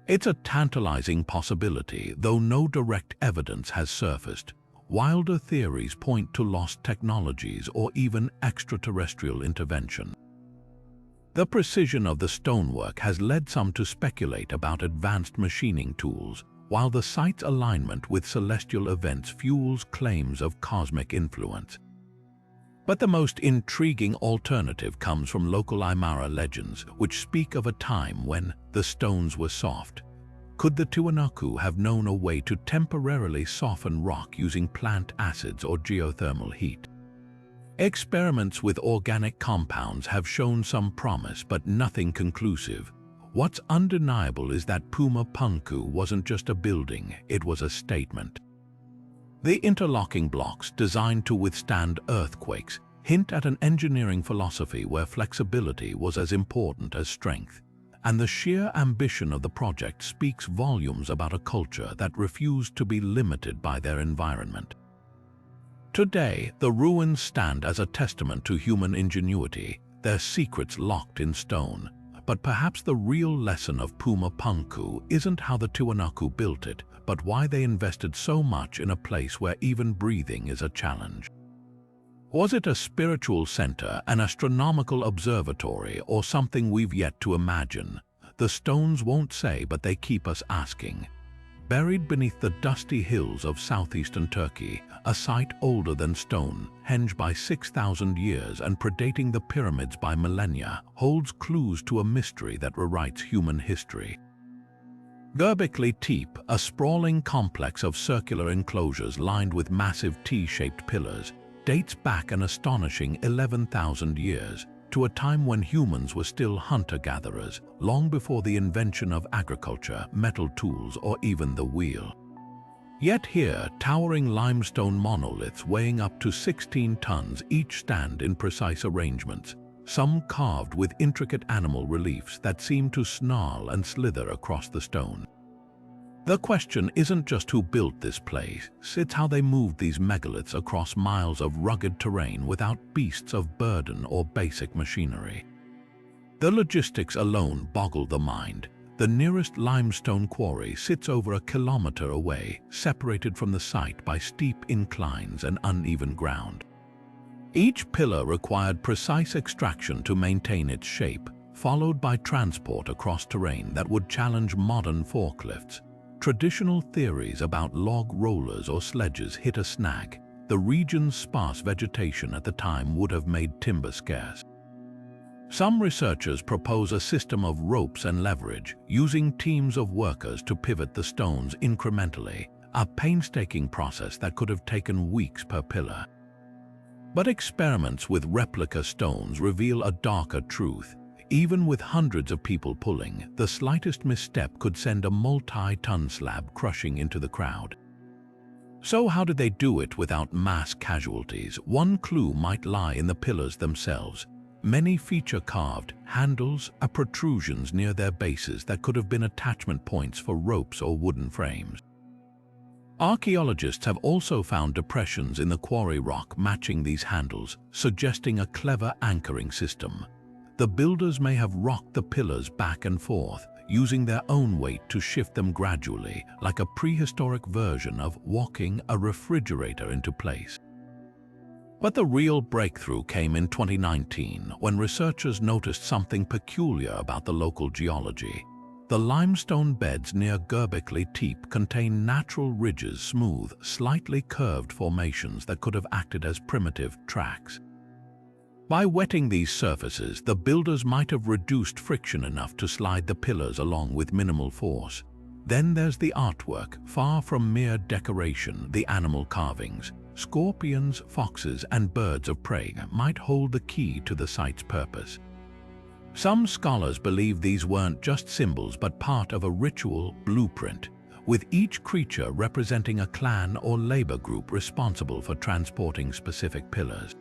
It's a tantalizing possibility, though no direct evidence has surfaced. Wilder theories point to lost technologies or even extraterrestrial intervention. The precision of the stonework has led some to speculate about advanced machining tools, while the site's alignment with celestial events fuels claims of cosmic influence. But the most intriguing alternative comes from local Aymara legends, which speak of a time when the stones were soft. Could the Tiwanaku have known a way to temporarily soften rock using plant acids or geothermal heat? Experiments with organic compounds have shown some promise, but nothing conclusive. What's undeniable is that Puma Punku wasn't just a building, it was a statement. The interlocking blocks, designed to withstand earthquakes, hint at an engineering philosophy where flexibility was as important as strength, and the sheer ambition of the project speaks volumes about a culture that refused to be limited by their environment. Today, the ruins stand as a testament to human ingenuity, their secrets locked in stone. But perhaps the real lesson of Puma Punku isn't how the Tiwanaku built it, but why they invested so much in a place where even breathing is a challenge. Was it a spiritual center, an astronomical observatory, or something we've yet to imagine? The stones won't say, but they keep us asking. Buried beneath the dusty hills of southeastern Turkey, a site older than Stonehenge by 6,000 years and predating the pyramids by millennia, holds clues to a mystery that rewrites human history. Göbekli Tepe, a sprawling complex of circular enclosures lined with massive T-shaped pillars, dates back an astonishing 11,000 years, to a time when humans were still hunter-gatherers, long before the invention of agriculture, metal tools, or even the wheel. Yet here, towering limestone monoliths weighing up to 16 tons each stand in precise arrangements, some carved with intricate animal reliefs that seem to snarl and slither across the stone. The question isn't just who built this place, it's how they moved these megaliths across miles of rugged terrain without beasts of burden or basic machinery. The logistics alone boggle the mind. The nearest limestone quarry sits over a kilometer away, separated from the site by steep inclines and uneven ground. Each pillar required precise extraction to maintain its shape, followed by transport across terrain that would challenge modern forklifts. Traditional theories about log rollers or sledges hit a snag. The region's sparse vegetation at the time would have made timber scarce. Some researchers propose a system of ropes and leverage, using teams of workers to pivot the stones incrementally, a painstaking process that could have taken weeks per pillar. But experiments with replica stones reveal a darker truth. Even with hundreds of people pulling, the slightest misstep could send a multi-ton slab crushing into the crowd. So how did they do it without mass casualties? One clue might lie in the pillars themselves. Many feature carved handles or protrusions near their bases that could have been attachment points for ropes or wooden frames. Archaeologists have also found depressions in the quarry rock matching these handles, suggesting a clever anchoring system. The builders may have rocked the pillars back and forth, using their own weight to shift them gradually, like a prehistoric version of walking a refrigerator into place. But the real breakthrough came in 2019 when researchers noticed something peculiar about the local geology. The limestone beds near Göbekli Tepe contain natural ridges, smooth, slightly curved formations that could have acted as primitive tracks. By wetting these surfaces, the builders might have reduced friction enough to slide the pillars along with minimal force. Then there's the artwork, far from mere decoration. The animal carvings, scorpions, foxes, and birds of prey, might hold the key to the site's purpose. Some scholars believe these weren't just symbols but part of a ritual blueprint, with each creature representing a clan or labor group responsible for transporting specific pillars.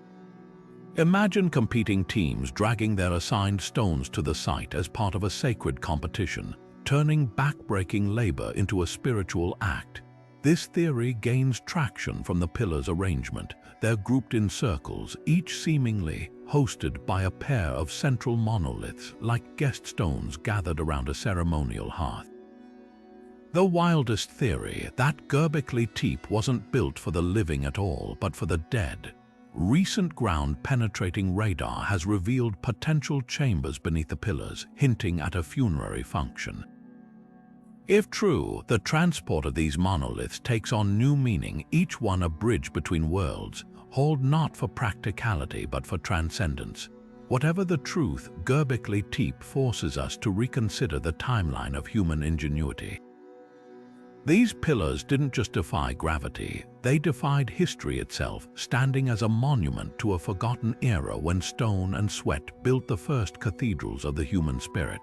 Imagine competing teams dragging their assigned stones to the site as part of a sacred competition, turning back-breaking labor into a spiritual act. This theory gains traction from the pillars' arrangement. They're grouped in circles, each seemingly hosted by a pair of central monoliths, like guest stones gathered around a ceremonial hearth. The wildest theory, that Göbekli Tepe wasn't built for the living at all, but for the dead. Recent ground-penetrating radar has revealed potential chambers beneath the pillars, hinting at a funerary function. If true, the transport of these monoliths takes on new meaning, each one a bridge between worlds, hauled not for practicality but for transcendence. Whatever the truth, Göbekli Tepe forces us to reconsider the timeline of human ingenuity. These pillars didn't just defy gravity, they defied history itself, standing as a monument to a forgotten era when stone and sweat built the first cathedrals of the human spirit.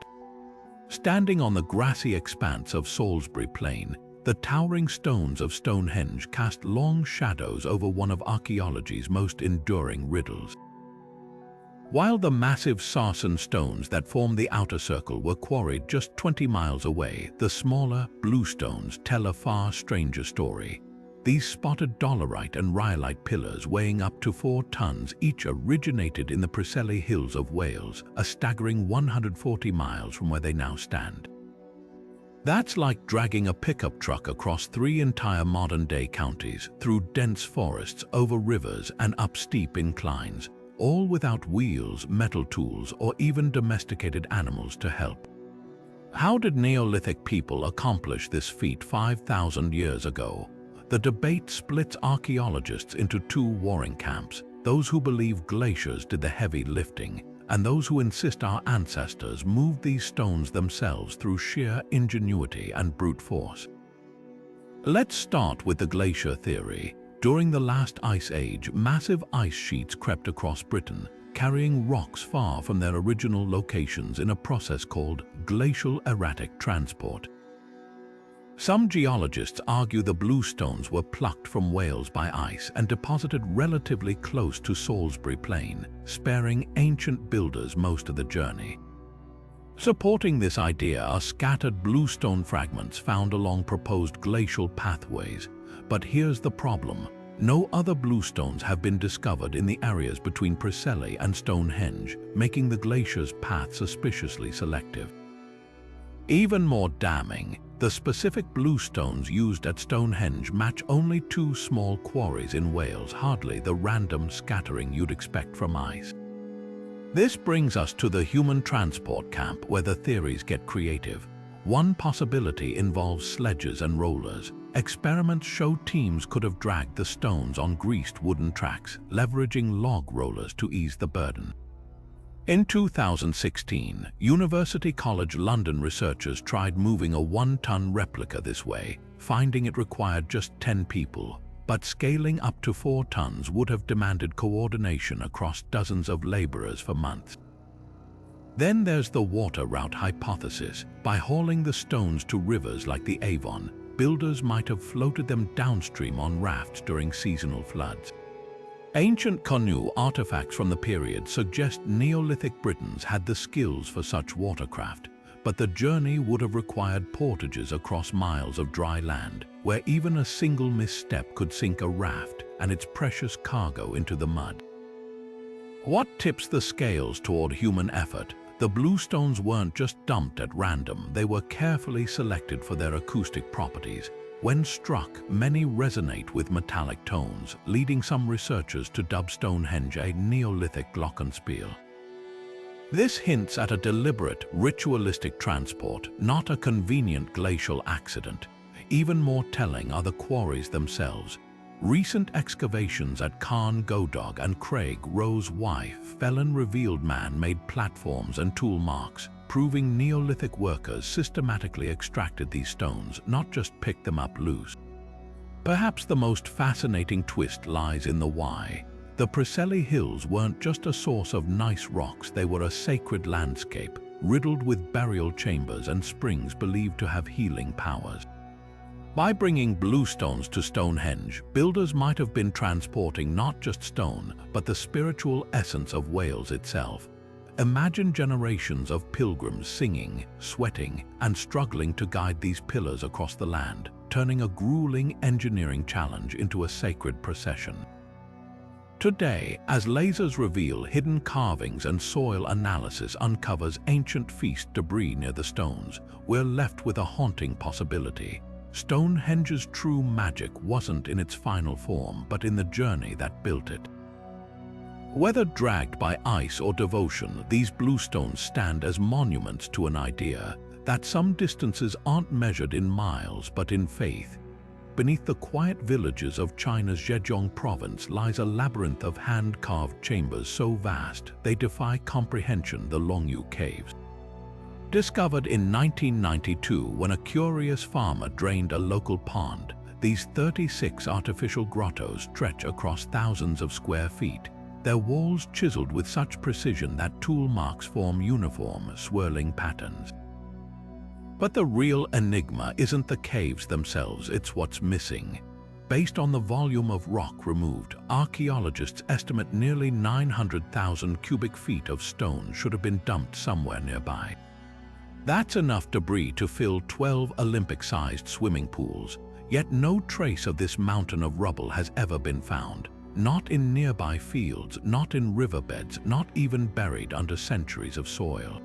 Standing on the grassy expanse of Salisbury Plain, the towering stones of Stonehenge cast long shadows over one of archaeology's most enduring riddles. While the massive sarsen stones that form the outer circle were quarried just 20 miles away, the smaller bluestones tell a far stranger story. These spotted dolerite and rhyolite pillars, weighing up to 4 tons each, originated in the Preseli Hills of Wales, a staggering 140 miles from where they now stand. That's like dragging a pickup truck across 3 entire modern-day counties, through dense forests, over rivers, and up steep inclines, all without wheels, metal tools, or even domesticated animals to help. How did Neolithic people accomplish this feat 5,000 years ago? The debate splits archaeologists into 2 warring camps, those who believe glaciers did the heavy lifting, and those who insist our ancestors moved these stones themselves through sheer ingenuity and brute force. Let's start with the glacier theory. During the last ice age, massive ice sheets crept across Britain, carrying rocks far from their original locations in a process called glacial erratic transport. Some geologists argue the bluestones were plucked from Wales by ice and deposited relatively close to Salisbury Plain, sparing ancient builders most of the journey. Supporting this idea are scattered bluestone fragments found along proposed glacial pathways. But here's the problem. No other bluestones have been discovered in the areas between Preseli and Stonehenge, making the glacier's path suspiciously selective. Even more damning, the specific bluestones used at Stonehenge match only 2 small quarries in Wales, hardly the random scattering you'd expect from ice. This brings us to the human transport camp, where the theories get creative. One possibility involves sledges and rollers. Experiments show teams could have dragged the stones on greased wooden tracks, leveraging log rollers to ease the burden. In 2016, University College London researchers tried moving a 1-ton replica this way, finding it required just 10 people, but scaling up to 4 tons would have demanded coordination across dozens of laborers for months. Then there's the water route hypothesis. By hauling the stones to rivers like the Avon, builders might have floated them downstream on rafts during seasonal floods. Ancient canoe artifacts from the period suggest Neolithic Britons had the skills for such watercraft, but the journey would have required portages across miles of dry land, where even a single misstep could sink a raft and its precious cargo into the mud. What tips the scales toward human effort? The bluestones weren't just dumped at random, they were carefully selected for their acoustic properties. When struck, many resonate with metallic tones, leading some researchers to dub Stonehenge a Neolithic glockenspiel. This hints at a deliberate, ritualistic transport, not a convenient glacial accident. Even more telling are the quarries themselves. Recent excavations at Carn Godog and Craig Rose Wife Felon revealed man-made platforms and tool marks, proving Neolithic workers systematically extracted these stones, not just picked them up loose. Perhaps the most fascinating twist lies in the why. The Preseli Hills weren't just a source of nice rocks, they were a sacred landscape, riddled with burial chambers and springs believed to have healing powers. By bringing bluestones to Stonehenge, builders might have been transporting not just stone, but the spiritual essence of Wales itself. Imagine generations of pilgrims singing, sweating, and struggling to guide these pillars across the land, turning a grueling engineering challenge into a sacred procession. Today, as lasers reveal hidden carvings and soil analysis uncovers ancient feast debris near the stones, we're left with a haunting possibility. Stonehenge's true magic wasn't in its final form, but in the journey that built it. Whether dragged by ice or devotion, these bluestones stand as monuments to an idea that some distances aren't measured in miles but in faith. Beneath the quiet villages of China's Zhejiang province lies a labyrinth of hand-carved chambers so vast they defy comprehension, the Longyu Caves. Discovered in 1992 when a curious farmer drained a local pond, these 36 artificial grottos stretch across thousands of square feet, their walls chiseled with such precision that tool marks form uniform, swirling patterns. But the real enigma isn't the caves themselves, it's what's missing. Based on the volume of rock removed, archaeologists estimate nearly 900,000 cubic feet of stone should have been dumped somewhere nearby. That's enough debris to fill 12 Olympic-sized swimming pools, yet no trace of this mountain of rubble has ever been found. Not in nearby fields, not in riverbeds, not even buried under centuries of soil.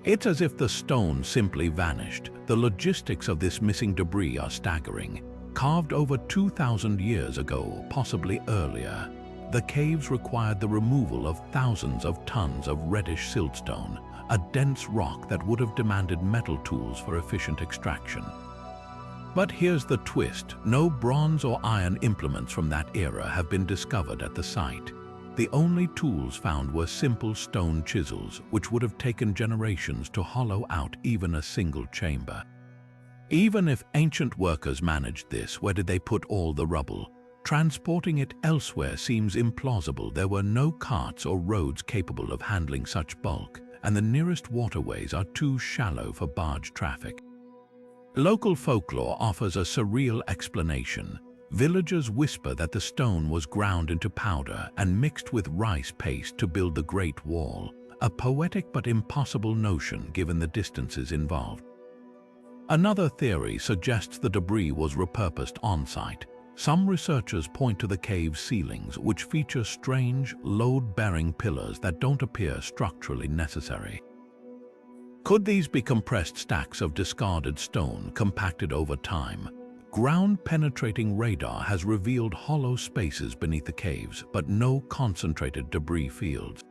It's as if the stone simply vanished. The logistics of this missing debris are staggering. Carved over 2,000 years ago, possibly earlier, the caves required the removal of thousands of tons of reddish siltstone, a dense rock that would have demanded metal tools for efficient extraction. But here's the twist: no bronze or iron implements from that era have been discovered at the site. The only tools found were simple stone chisels, which would have taken generations to hollow out even a single chamber. Even if ancient workers managed this, where did they put all the rubble? Transporting it elsewhere seems implausible. There were no carts or roads capable of handling such bulk, and the nearest waterways are too shallow for barge traffic. Local folklore offers a surreal explanation. Villagers whisper that the stone was ground into powder and mixed with rice paste to build the Great Wall, a poetic but impossible notion given the distances involved. Another theory suggests the debris was repurposed on-site. Some researchers point to the cave's ceilings, which feature strange, load-bearing pillars that don't appear structurally necessary. Could these be compressed stacks of discarded stone compacted over time? Ground-penetrating radar has revealed hollow spaces beneath the caves, but no concentrated debris fields.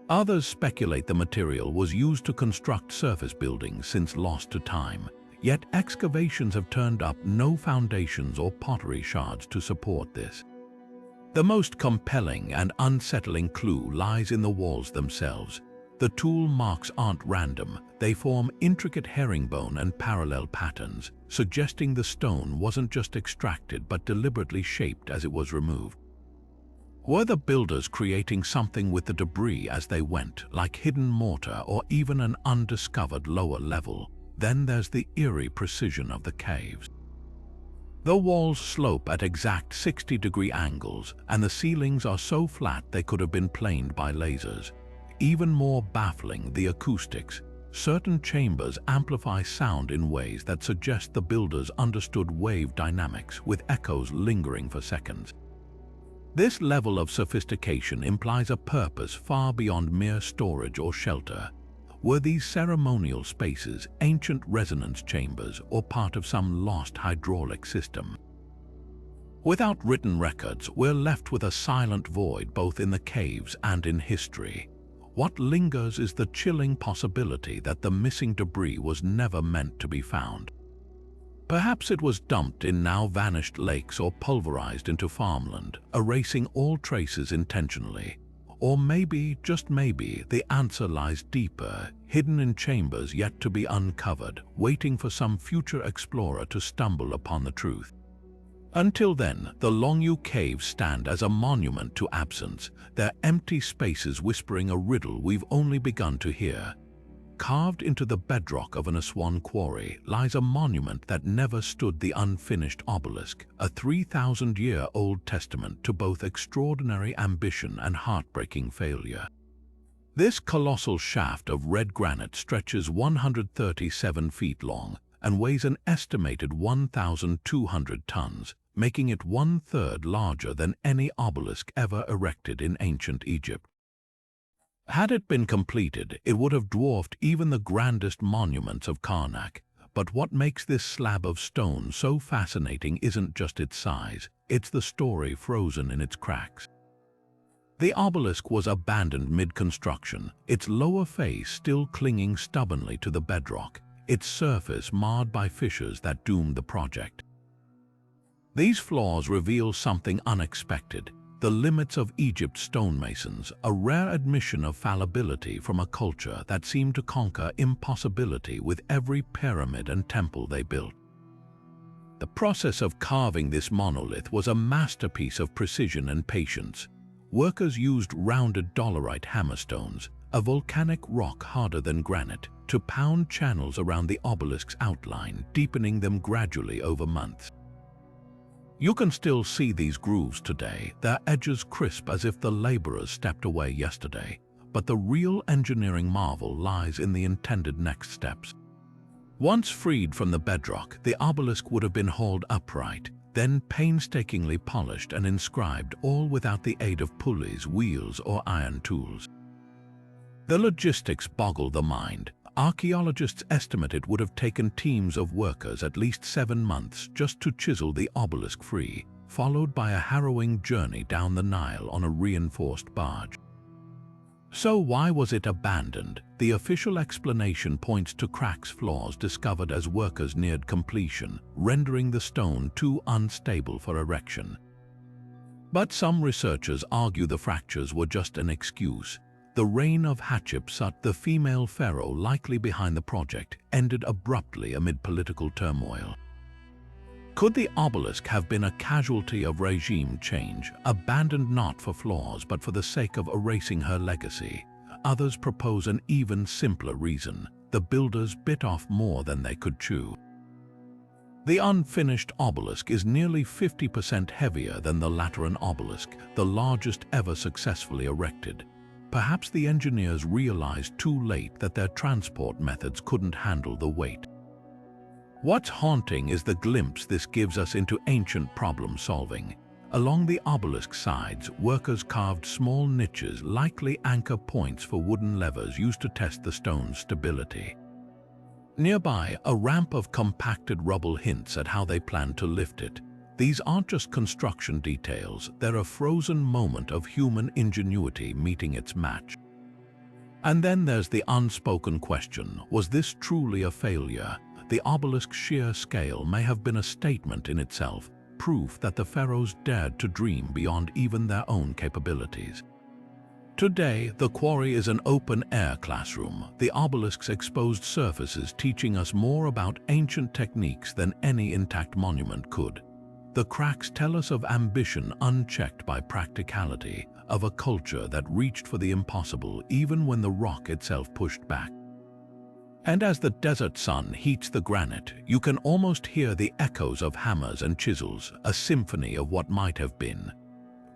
Others speculate the material was used to construct surface buildings since lost to time. Yet excavations have turned up no foundations or pottery shards to support this. The most compelling and unsettling clue lies in the walls themselves. The tool marks aren't random, they form intricate herringbone and parallel patterns, suggesting the stone wasn't just extracted but deliberately shaped as it was removed. Were the builders creating something with the debris as they went, like hidden mortar or even an undiscovered lower level? Then there's the eerie precision of the caves. The walls slope at exact 60-degree angles, and the ceilings are so flat they could have been planed by lasers. Even more baffling, the acoustics. certain chambers amplify sound in ways that suggest the builders understood wave dynamics, with echoes lingering for seconds. This level of sophistication implies a purpose far beyond mere storage or shelter. Were these ceremonial spaces ancient resonance chambers or part of some lost hydraulic system? Without written records, we're left with a silent void both in the caves and in history. What lingers is the chilling possibility that the missing debris was never meant to be found. Perhaps it was dumped in now vanished lakes or pulverized into farmland, erasing all traces intentionally. Or maybe, just maybe, the answer lies deeper, hidden in chambers yet to be uncovered, waiting for some future explorer to stumble upon the truth. Until then, the Longyou caves stand as a monument to absence, their empty spaces whispering a riddle we've only begun to hear. Carved into the bedrock of an Aswan quarry lies a monument that never stood, the unfinished obelisk, a 3,000-year-old testament to both extraordinary ambition and heartbreaking failure. This colossal shaft of red granite stretches 137 feet long and weighs an estimated 1,200 tons, making it one-third larger than any obelisk ever erected in ancient Egypt. Had it been completed, it would have dwarfed even the grandest monuments of Karnak. But what makes this slab of stone so fascinating isn't just its size, it's the story frozen in its cracks. The obelisk was abandoned mid-construction, its lower face still clinging stubbornly to the bedrock, its surface marred by fissures that doomed the project. These flaws reveal something unexpected: the limits of Egypt's stonemasons, a rare admission of fallibility from a culture that seemed to conquer impossibility with every pyramid and temple they built. The process of carving this monolith was a masterpiece of precision and patience. Workers used rounded dolerite hammerstones, a volcanic rock harder than granite, to pound channels around the obelisk's outline, deepening them gradually over months. You can still see these grooves today, their edges crisp as if the laborers stepped away yesterday. But the real engineering marvel lies in the intended next steps. Once freed from the bedrock, the obelisk would have been hauled upright, then painstakingly polished and inscribed, all without the aid of pulleys, wheels, or iron tools. The logistics boggle the mind. Archaeologists estimate it would have taken teams of workers at least 7 months just to chisel the obelisk free, followed by a harrowing journey down the Nile on a reinforced barge. So why was it abandoned? The official explanation points to cracks, flaws discovered as workers neared completion, rendering the stone too unstable for erection. But some researchers argue the fractures were just an excuse. The reign of Hatshepsut, the female pharaoh likely behind the project, ended abruptly amid political turmoil. Could the obelisk have been a casualty of regime change, abandoned not for flaws but for the sake of erasing her legacy? Others propose an even simpler reason: the builders bit off more than they could chew. The unfinished obelisk is nearly 50% heavier than the Lateran obelisk, the largest ever successfully erected. Perhaps the engineers realized too late that their transport methods couldn't handle the weight. What's haunting is the glimpse this gives us into ancient problem-solving. Along the obelisk's sides, workers carved small niches, likely anchor points for wooden levers used to test the stone's stability. Nearby, a ramp of compacted rubble hints at how they planned to lift it. These aren't just construction details, they're a frozen moment of human ingenuity meeting its match. And then there's the unspoken question: was this truly a failure? The obelisk's sheer scale may have been a statement in itself, proof that the pharaohs dared to dream beyond even their own capabilities. Today, the quarry is an open-air classroom, the obelisk's exposed surfaces teaching us more about ancient techniques than any intact monument could. The cracks tell us of ambition unchecked by practicality, of a culture that reached for the impossible even when the rock itself pushed back. And as the desert sun heats the granite, you can almost hear the echoes of hammers and chisels, a symphony of what might have been.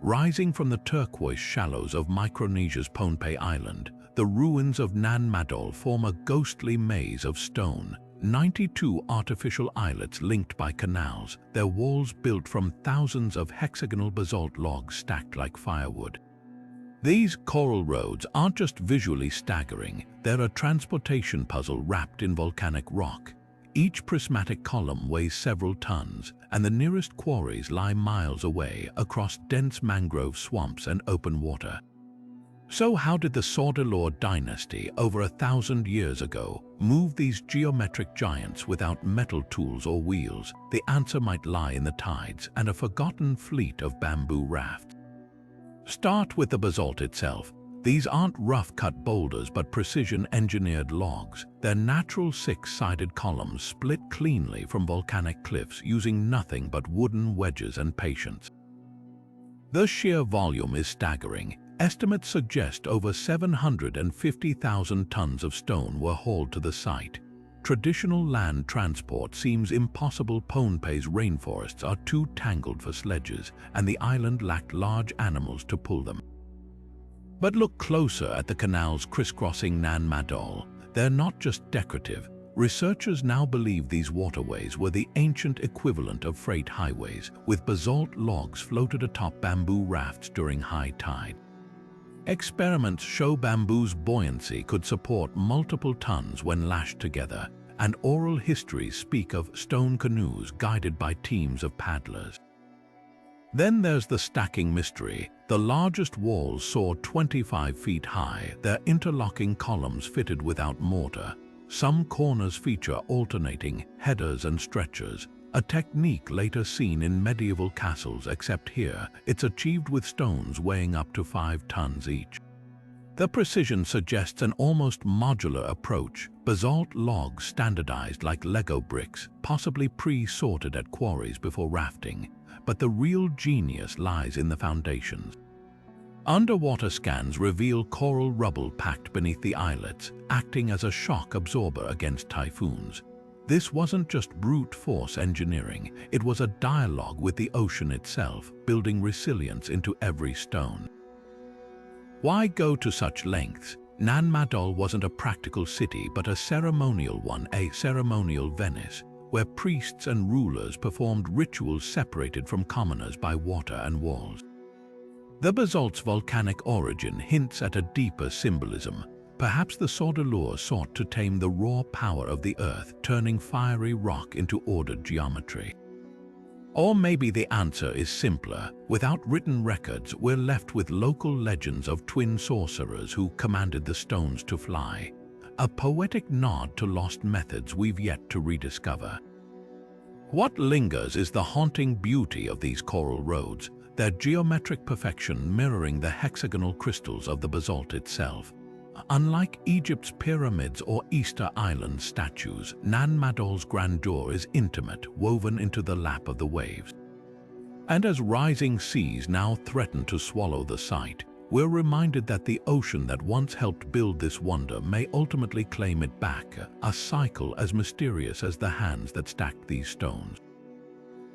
Rising from the turquoise shallows of Micronesia's Pohnpei Island, the ruins of Nan Madol form a ghostly maze of stone, 92 artificial islets linked by canals, their walls built from thousands of hexagonal basalt logs stacked like firewood. These coral roads aren't just visually staggering, they're a transportation puzzle wrapped in volcanic rock. Each prismatic column weighs several tons, and the nearest quarries lie miles away across dense mangrove swamps and open water. So how did the Sordilor dynasty, over 1,000 years ago, move these geometric giants without metal tools or wheels? The answer might lie in the tides and a forgotten fleet of bamboo rafts. Start with the basalt itself. These aren't rough-cut boulders but precision-engineered logs. They're natural six-sided columns split cleanly from volcanic cliffs using nothing but wooden wedges and patience. The sheer volume is staggering. Estimates suggest over 750,000 tons of stone were hauled to the site. Traditional land transport seems impossible. Pohnpei's rainforests are too tangled for sledges, and the island lacked large animals to pull them. But look closer at the canals crisscrossing Nan Madol. They're not just decorative. Researchers now believe these waterways were the ancient equivalent of freight highways, with basalt logs floated atop bamboo rafts during high tide. Experiments show bamboo's buoyancy could support multiple tons when lashed together, and oral histories speak of stone canoes guided by teams of paddlers. Then there's the stacking mystery. The largest walls soar 25 feet high, their interlocking columns fitted without mortar. Some corners feature alternating headers and stretchers, a technique later seen in medieval castles, except here it's achieved with stones weighing up to 5 tons each. The precision suggests an almost modular approach, basalt logs standardized like Lego bricks, possibly pre-sorted at quarries before rafting, but the real genius lies in the foundations. Underwater scans reveal coral rubble packed beneath the islets, acting as a shock absorber against typhoons. This wasn't just brute force engineering, it was a dialogue with the ocean itself, building resilience into every stone. Why go to such lengths? Nan Madol wasn't a practical city but a ceremonial one, a ceremonial Venice, where priests and rulers performed rituals separated from commoners by water and walls. The basalt's volcanic origin hints at a deeper symbolism. Perhaps the Sordilor sought to tame the raw power of the earth, turning fiery rock into ordered geometry. Or maybe the answer is simpler. Without written records, we're left with local legends of twin sorcerers who commanded the stones to fly, a poetic nod to lost methods we've yet to rediscover. What lingers is the haunting beauty of these coral roads, their geometric perfection mirroring the hexagonal crystals of the basalt itself. Unlike Egypt's pyramids or Easter Island statues, Nan Madol's grandeur is intimate, woven into the lap of the waves. And as rising seas now threaten to swallow the site, we're reminded that the ocean that once helped build this wonder may ultimately claim it back, a cycle as mysterious as the hands that stacked these stones.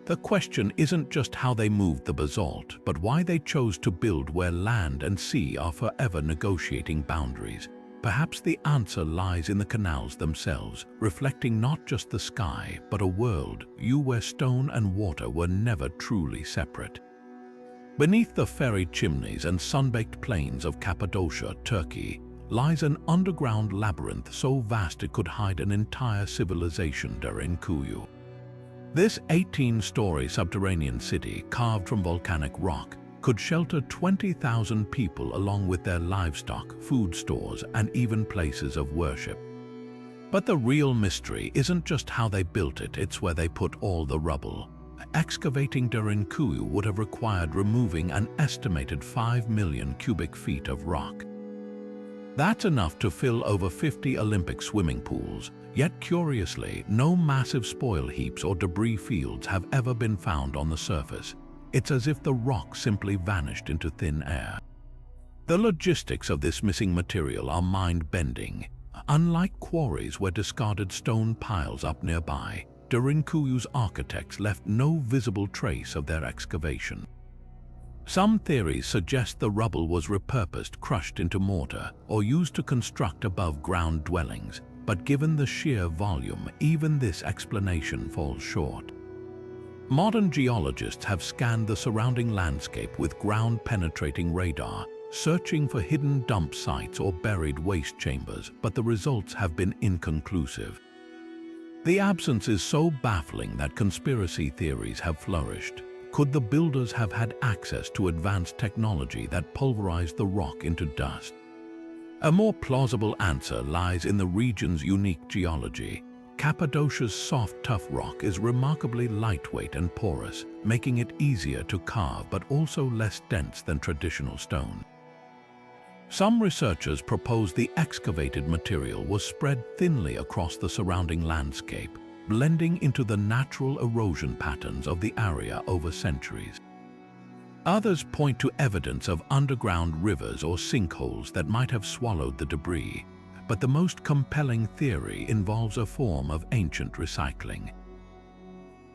The question isn't just how they moved the basalt, but why they chose to build where land and sea are forever negotiating boundaries. Perhaps the answer lies in the canals themselves, reflecting not just the sky, but a world where stone and water were never truly separate. Beneath the ferry chimneys and sun-baked plains of Cappadocia, Turkey, lies an underground labyrinth so vast it could hide an entire civilization. Derinkuyu. This 18-story subterranean city, carved from volcanic rock, could shelter 20,000 people along with their livestock, food stores, and even places of worship. But the real mystery isn't just how they built it, it's where they put all the rubble. Excavating Derinkuyu would have required removing an estimated 5 million cubic feet of rock. That's enough to fill over 50 Olympic swimming pools. Yet curiously, no massive spoil heaps or debris fields have ever been found on the surface. It's as if the rock simply vanished into thin air. The logistics of this missing material are mind-bending. Unlike quarries where discarded stone piles up nearby, Derinkuyu's architects left no visible trace of their excavation. Some theories suggest the rubble was repurposed, crushed into mortar, or used to construct above-ground dwellings, but given the sheer volume, even this explanation falls short. Modern geologists have scanned the surrounding landscape with ground-penetrating radar, searching for hidden dump sites or buried waste chambers, but the results have been inconclusive. The absence is so baffling that conspiracy theories have flourished. Could the builders have had access to advanced technology that pulverized the rock into dust? A more plausible answer lies in the region's unique geology. Cappadocia's soft, tough rock is remarkably lightweight and porous, making it easier to carve but also less dense than traditional stone. Some researchers propose the excavated material was spread thinly across the surrounding landscape, blending into the natural erosion patterns of the area over centuries. Others point to evidence of underground rivers or sinkholes that might have swallowed the debris, but the most compelling theory involves a form of ancient recycling.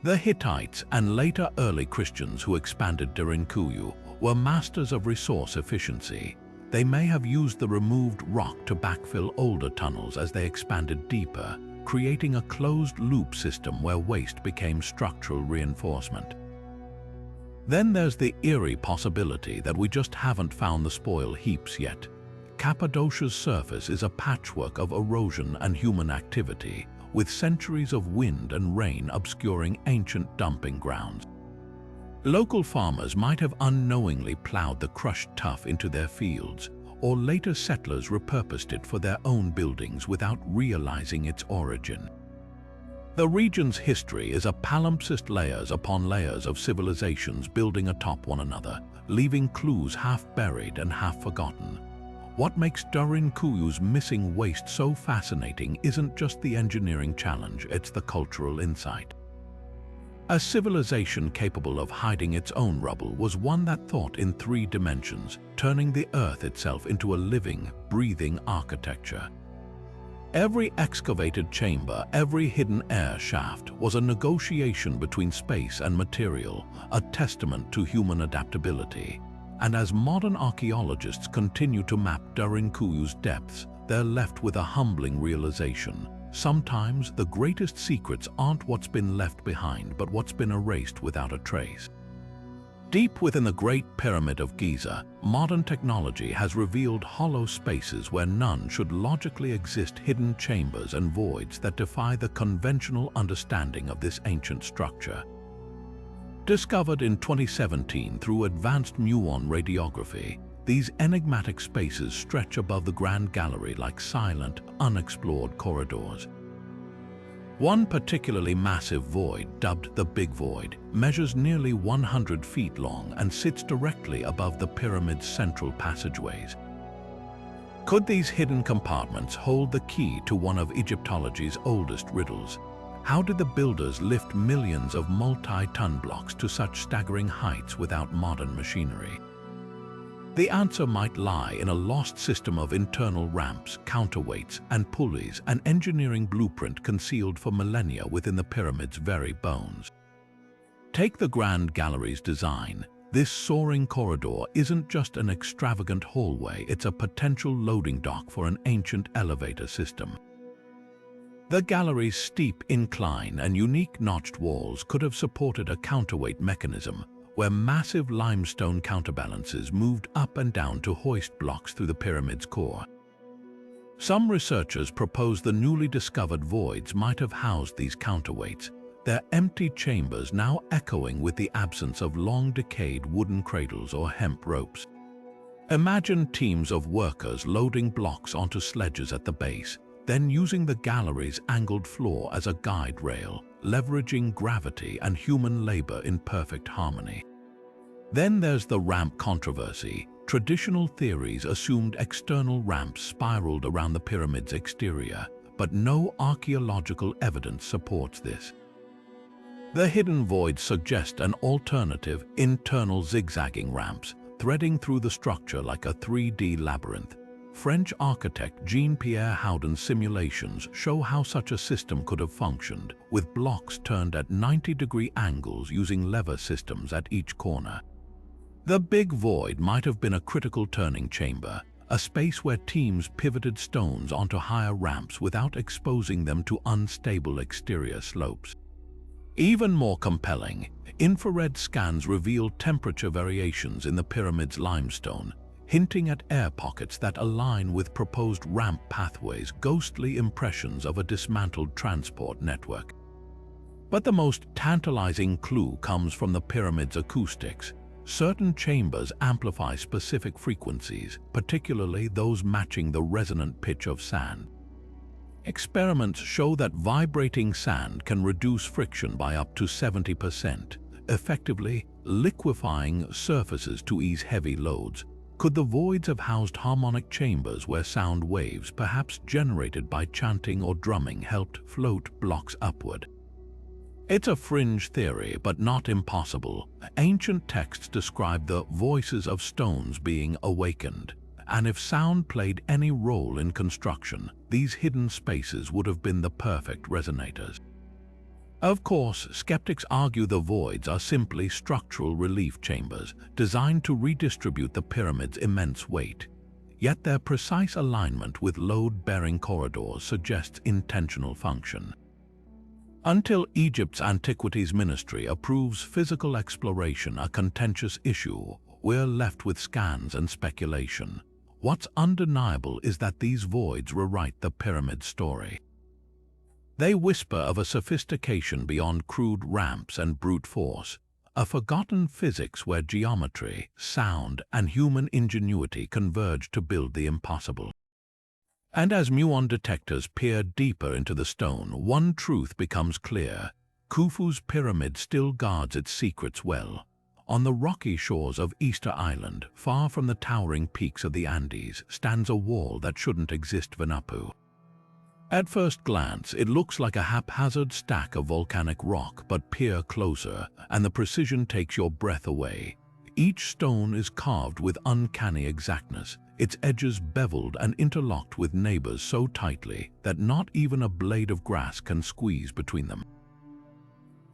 The Hittites and later early Christians who expanded Derinkuyu were masters of resource efficiency. They may have used the removed rock to backfill older tunnels as they expanded deeper, creating a closed-loop system where waste became structural reinforcement. Then there's the eerie possibility that we just haven't found the spoil heaps yet. Cappadocia's surface is a patchwork of erosion and human activity, with centuries of wind and rain obscuring ancient dumping grounds. Local farmers might have unknowingly plowed the crushed tuff into their fields, or later settlers repurposed it for their own buildings without realizing its origin. The region's history is a palimpsest, layers upon layers of civilizations building atop one another, leaving clues half buried and half forgotten. What makes Derinkuyu's missing waste so fascinating isn't just the engineering challenge, it's the cultural insight. A civilization capable of hiding its own rubble was one that thought in 3 dimensions, turning the earth itself into a living, breathing architecture. Every excavated chamber, every hidden air shaft was a negotiation between space and material, a testament to human adaptability. And as modern archaeologists continue to map Derinkuyu's depths, they're left with a humbling realization. Sometimes the greatest secrets aren't what's been left behind, but what's been erased without a trace. Deep within the Great Pyramid of Giza, modern technology has revealed hollow spaces where none should logically exist, hidden chambers and voids that defy the conventional understanding of this ancient structure. Discovered in 2017 through advanced muon radiography, these enigmatic spaces stretch above the Grand Gallery like silent, unexplored corridors. One particularly massive void, dubbed the Big Void, measures nearly 100 feet long and sits directly above the pyramid's central passageways. Could these hidden compartments hold the key to one of Egyptology's oldest riddles? How did the builders lift millions of multi-ton blocks to such staggering heights without modern machinery? The answer might lie in a lost system of internal ramps, counterweights, and pulleys, an engineering blueprint concealed for millennia within the pyramid's very bones. Take the Grand Gallery's design. This soaring corridor isn't just an extravagant hallway, it's a potential loading dock for an ancient elevator system. The gallery's steep incline and unique notched walls could have supported a counterweight mechanism, where massive limestone counterbalances moved up and down to hoist blocks through the pyramid's core. Some researchers propose the newly discovered voids might have housed these counterweights, their empty chambers now echoing with the absence of long-decayed wooden cradles or hemp ropes. Imagine teams of workers loading blocks onto sledges at the base, then using the gallery's angled floor as a guide rail, leveraging gravity and human labor in perfect harmony. Then there's the ramp controversy. Traditional theories assumed external ramps spiraled around the pyramid's exterior, but no archaeological evidence supports this. The hidden voids suggest an alternative, internal zigzagging ramps, threading through the structure like a 3D labyrinth. French architect Jean-Pierre Houdon's simulations show how such a system could have functioned, with blocks turned at 90-degree angles using lever systems at each corner. The Big Void might have been a critical turning chamber, a space where teams pivoted stones onto higher ramps without exposing them to unstable exterior slopes. Even more compelling, infrared scans reveal temperature variations in the pyramid's limestone, hinting at air pockets that align with proposed ramp pathways, ghostly impressions of a dismantled transport network. But the most tantalizing clue comes from the pyramid's acoustics. Certain chambers amplify specific frequencies, particularly those matching the resonant pitch of sand. Experiments show that vibrating sand can reduce friction by up to 70%, effectively liquefying surfaces to ease heavy loads. Could the voids have housed harmonic chambers where sound waves, perhaps generated by chanting or drumming, helped float blocks upward? It's a fringe theory, but not impossible. Ancient texts describe the voices of stones being awakened, and if sound played any role in construction, these hidden spaces would have been the perfect resonators. Of course, skeptics argue the voids are simply structural relief chambers designed to redistribute the pyramid's immense weight. Yet their precise alignment with load-bearing corridors suggests intentional function. Until Egypt's Antiquities Ministry approves physical exploration a contentious issue, we're left with scans and speculation. What's undeniable is that these voids rewrite the pyramid's story. They whisper of a sophistication beyond crude ramps and brute force, a forgotten physics where geometry, sound, and human ingenuity converge to build the impossible. And as muon detectors peer deeper into the stone, one truth becomes clear: Khufu's pyramid still guards its secrets well. On the rocky shores of Easter Island, far from the towering peaks of the Andes, stands a wall that shouldn't exist. Vanapu. At first glance, it looks like a haphazard stack of volcanic rock, but peer closer, and the precision takes your breath away. Each stone is carved with uncanny exactness, its edges beveled and interlocked with neighbors so tightly that not even a blade of grass can squeeze between them.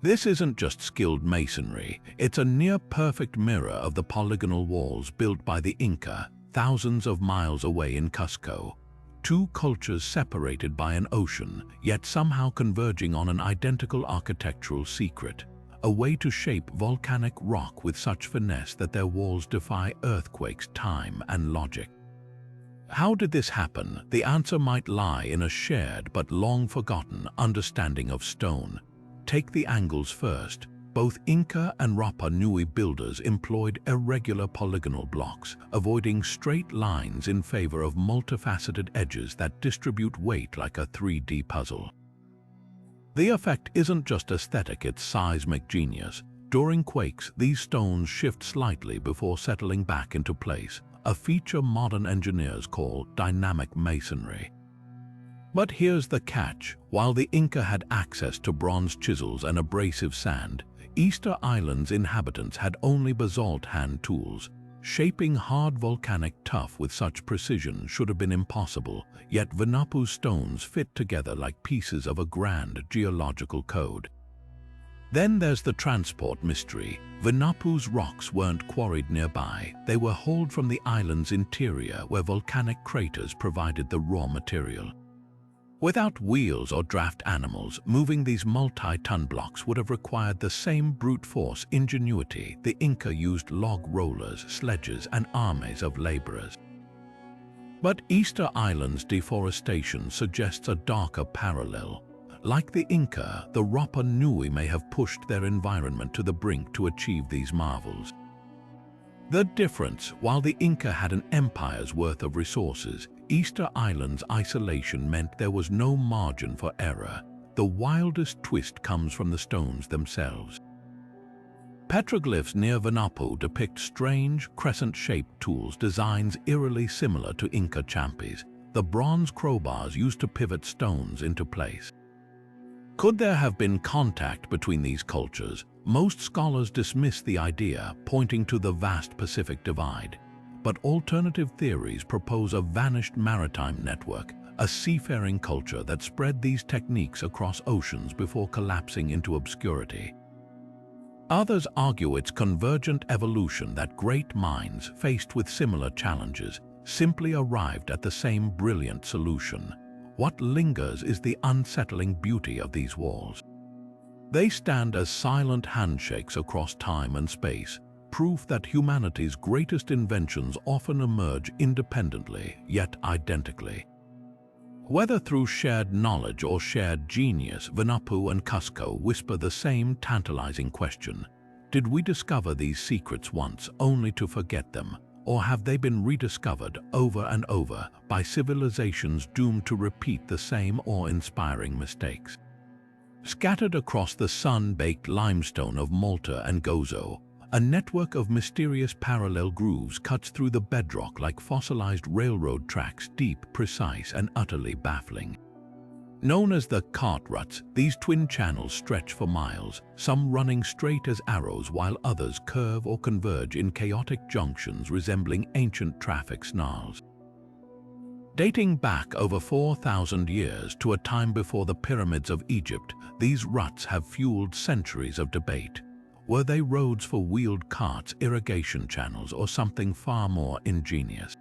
This isn't just skilled masonry, it's a near-perfect mirror of the polygonal walls built by the Inca, thousands of miles away in Cusco. Two cultures separated by an ocean, yet somehow converging on an identical architectural secret, a way to shape volcanic rock with such finesse that their walls defy earthquakes, time, and logic. How did this happen? The answer might lie in a shared but long-forgotten understanding of stone. Take the angles first. Both Inca and Rapa Nui builders employed irregular polygonal blocks, avoiding straight lines in favor of multifaceted edges that distribute weight like a 3D puzzle. The effect isn't just aesthetic, it's seismic genius. During quakes, these stones shift slightly before settling back into place, a feature modern engineers call dynamic masonry. But here's the catch: while the Inca had access to bronze chisels and abrasive sand, Easter Island's inhabitants had only basalt hand tools. Shaping hard volcanic tuff with such precision should have been impossible, yet Vanapu's stones fit together like pieces of a grand geological code. Then there's the transport mystery. Vanapu's rocks weren't quarried nearby, they were hauled from the island's interior where volcanic craters provided the raw material. Without wheels or draft animals, moving these multi-ton blocks would have required the same brute force ingenuity. The Inca used log rollers, sledges, and armies of laborers. But Easter Island's deforestation suggests a darker parallel. Like the Inca, the Rapa Nui may have pushed their environment to the brink to achieve these marvels. The difference: while the Inca had an empire's worth of resources, Easter Island's isolation meant there was no margin for error. The wildest twist comes from the stones themselves. Petroglyphs near Vanapu depict strange, crescent-shaped tools, designs eerily similar to Inca champis, the bronze crowbars used to pivot stones into place. Could there have been contact between these cultures? Most scholars dismiss the idea, pointing to the vast Pacific Divide. But alternative theories propose a vanished maritime network, a seafaring culture that spread these techniques across oceans before collapsing into obscurity. Others argue it's convergent evolution that great minds, faced with similar challenges, simply arrived at the same brilliant solution. What lingers is the unsettling beauty of these walls. They stand as silent handshakes across time and space, proof that humanity's greatest inventions often emerge independently, yet identically. Whether through shared knowledge or shared genius, Vinapu and Cusco whisper the same tantalizing question. Did we discover these secrets once only to forget them, or have they been rediscovered over and over by civilizations doomed to repeat the same awe-inspiring mistakes? Scattered across the sun-baked limestone of Malta and Gozo, a network of mysterious parallel grooves cuts through the bedrock like fossilized railroad tracks, deep, precise, and utterly baffling. Known as the cart ruts, these twin channels stretch for miles, some running straight as arrows while others curve or converge in chaotic junctions resembling ancient traffic snarls. Dating back over 4,000 years to a time before the pyramids of Egypt, these ruts have fueled centuries of debate. Were they roads for wheeled carts, irrigation channels, or something far more ingenious?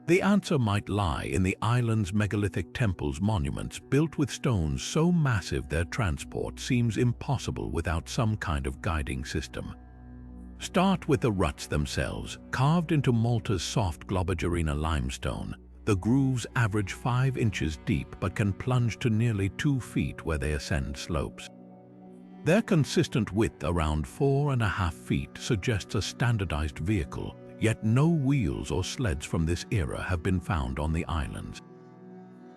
The answer might lie in the island's megalithic temples, monuments built with stones so massive their transport seems impossible without some kind of guiding system. Start with the ruts themselves. Carved into Malta's soft Globigerina limestone, the grooves average 5 inches deep but can plunge to nearly 2 feet where they ascend slopes. Their consistent width, around 4.5 feet, suggests a standardized vehicle, yet no wheels or sleds from this era have been found on the islands.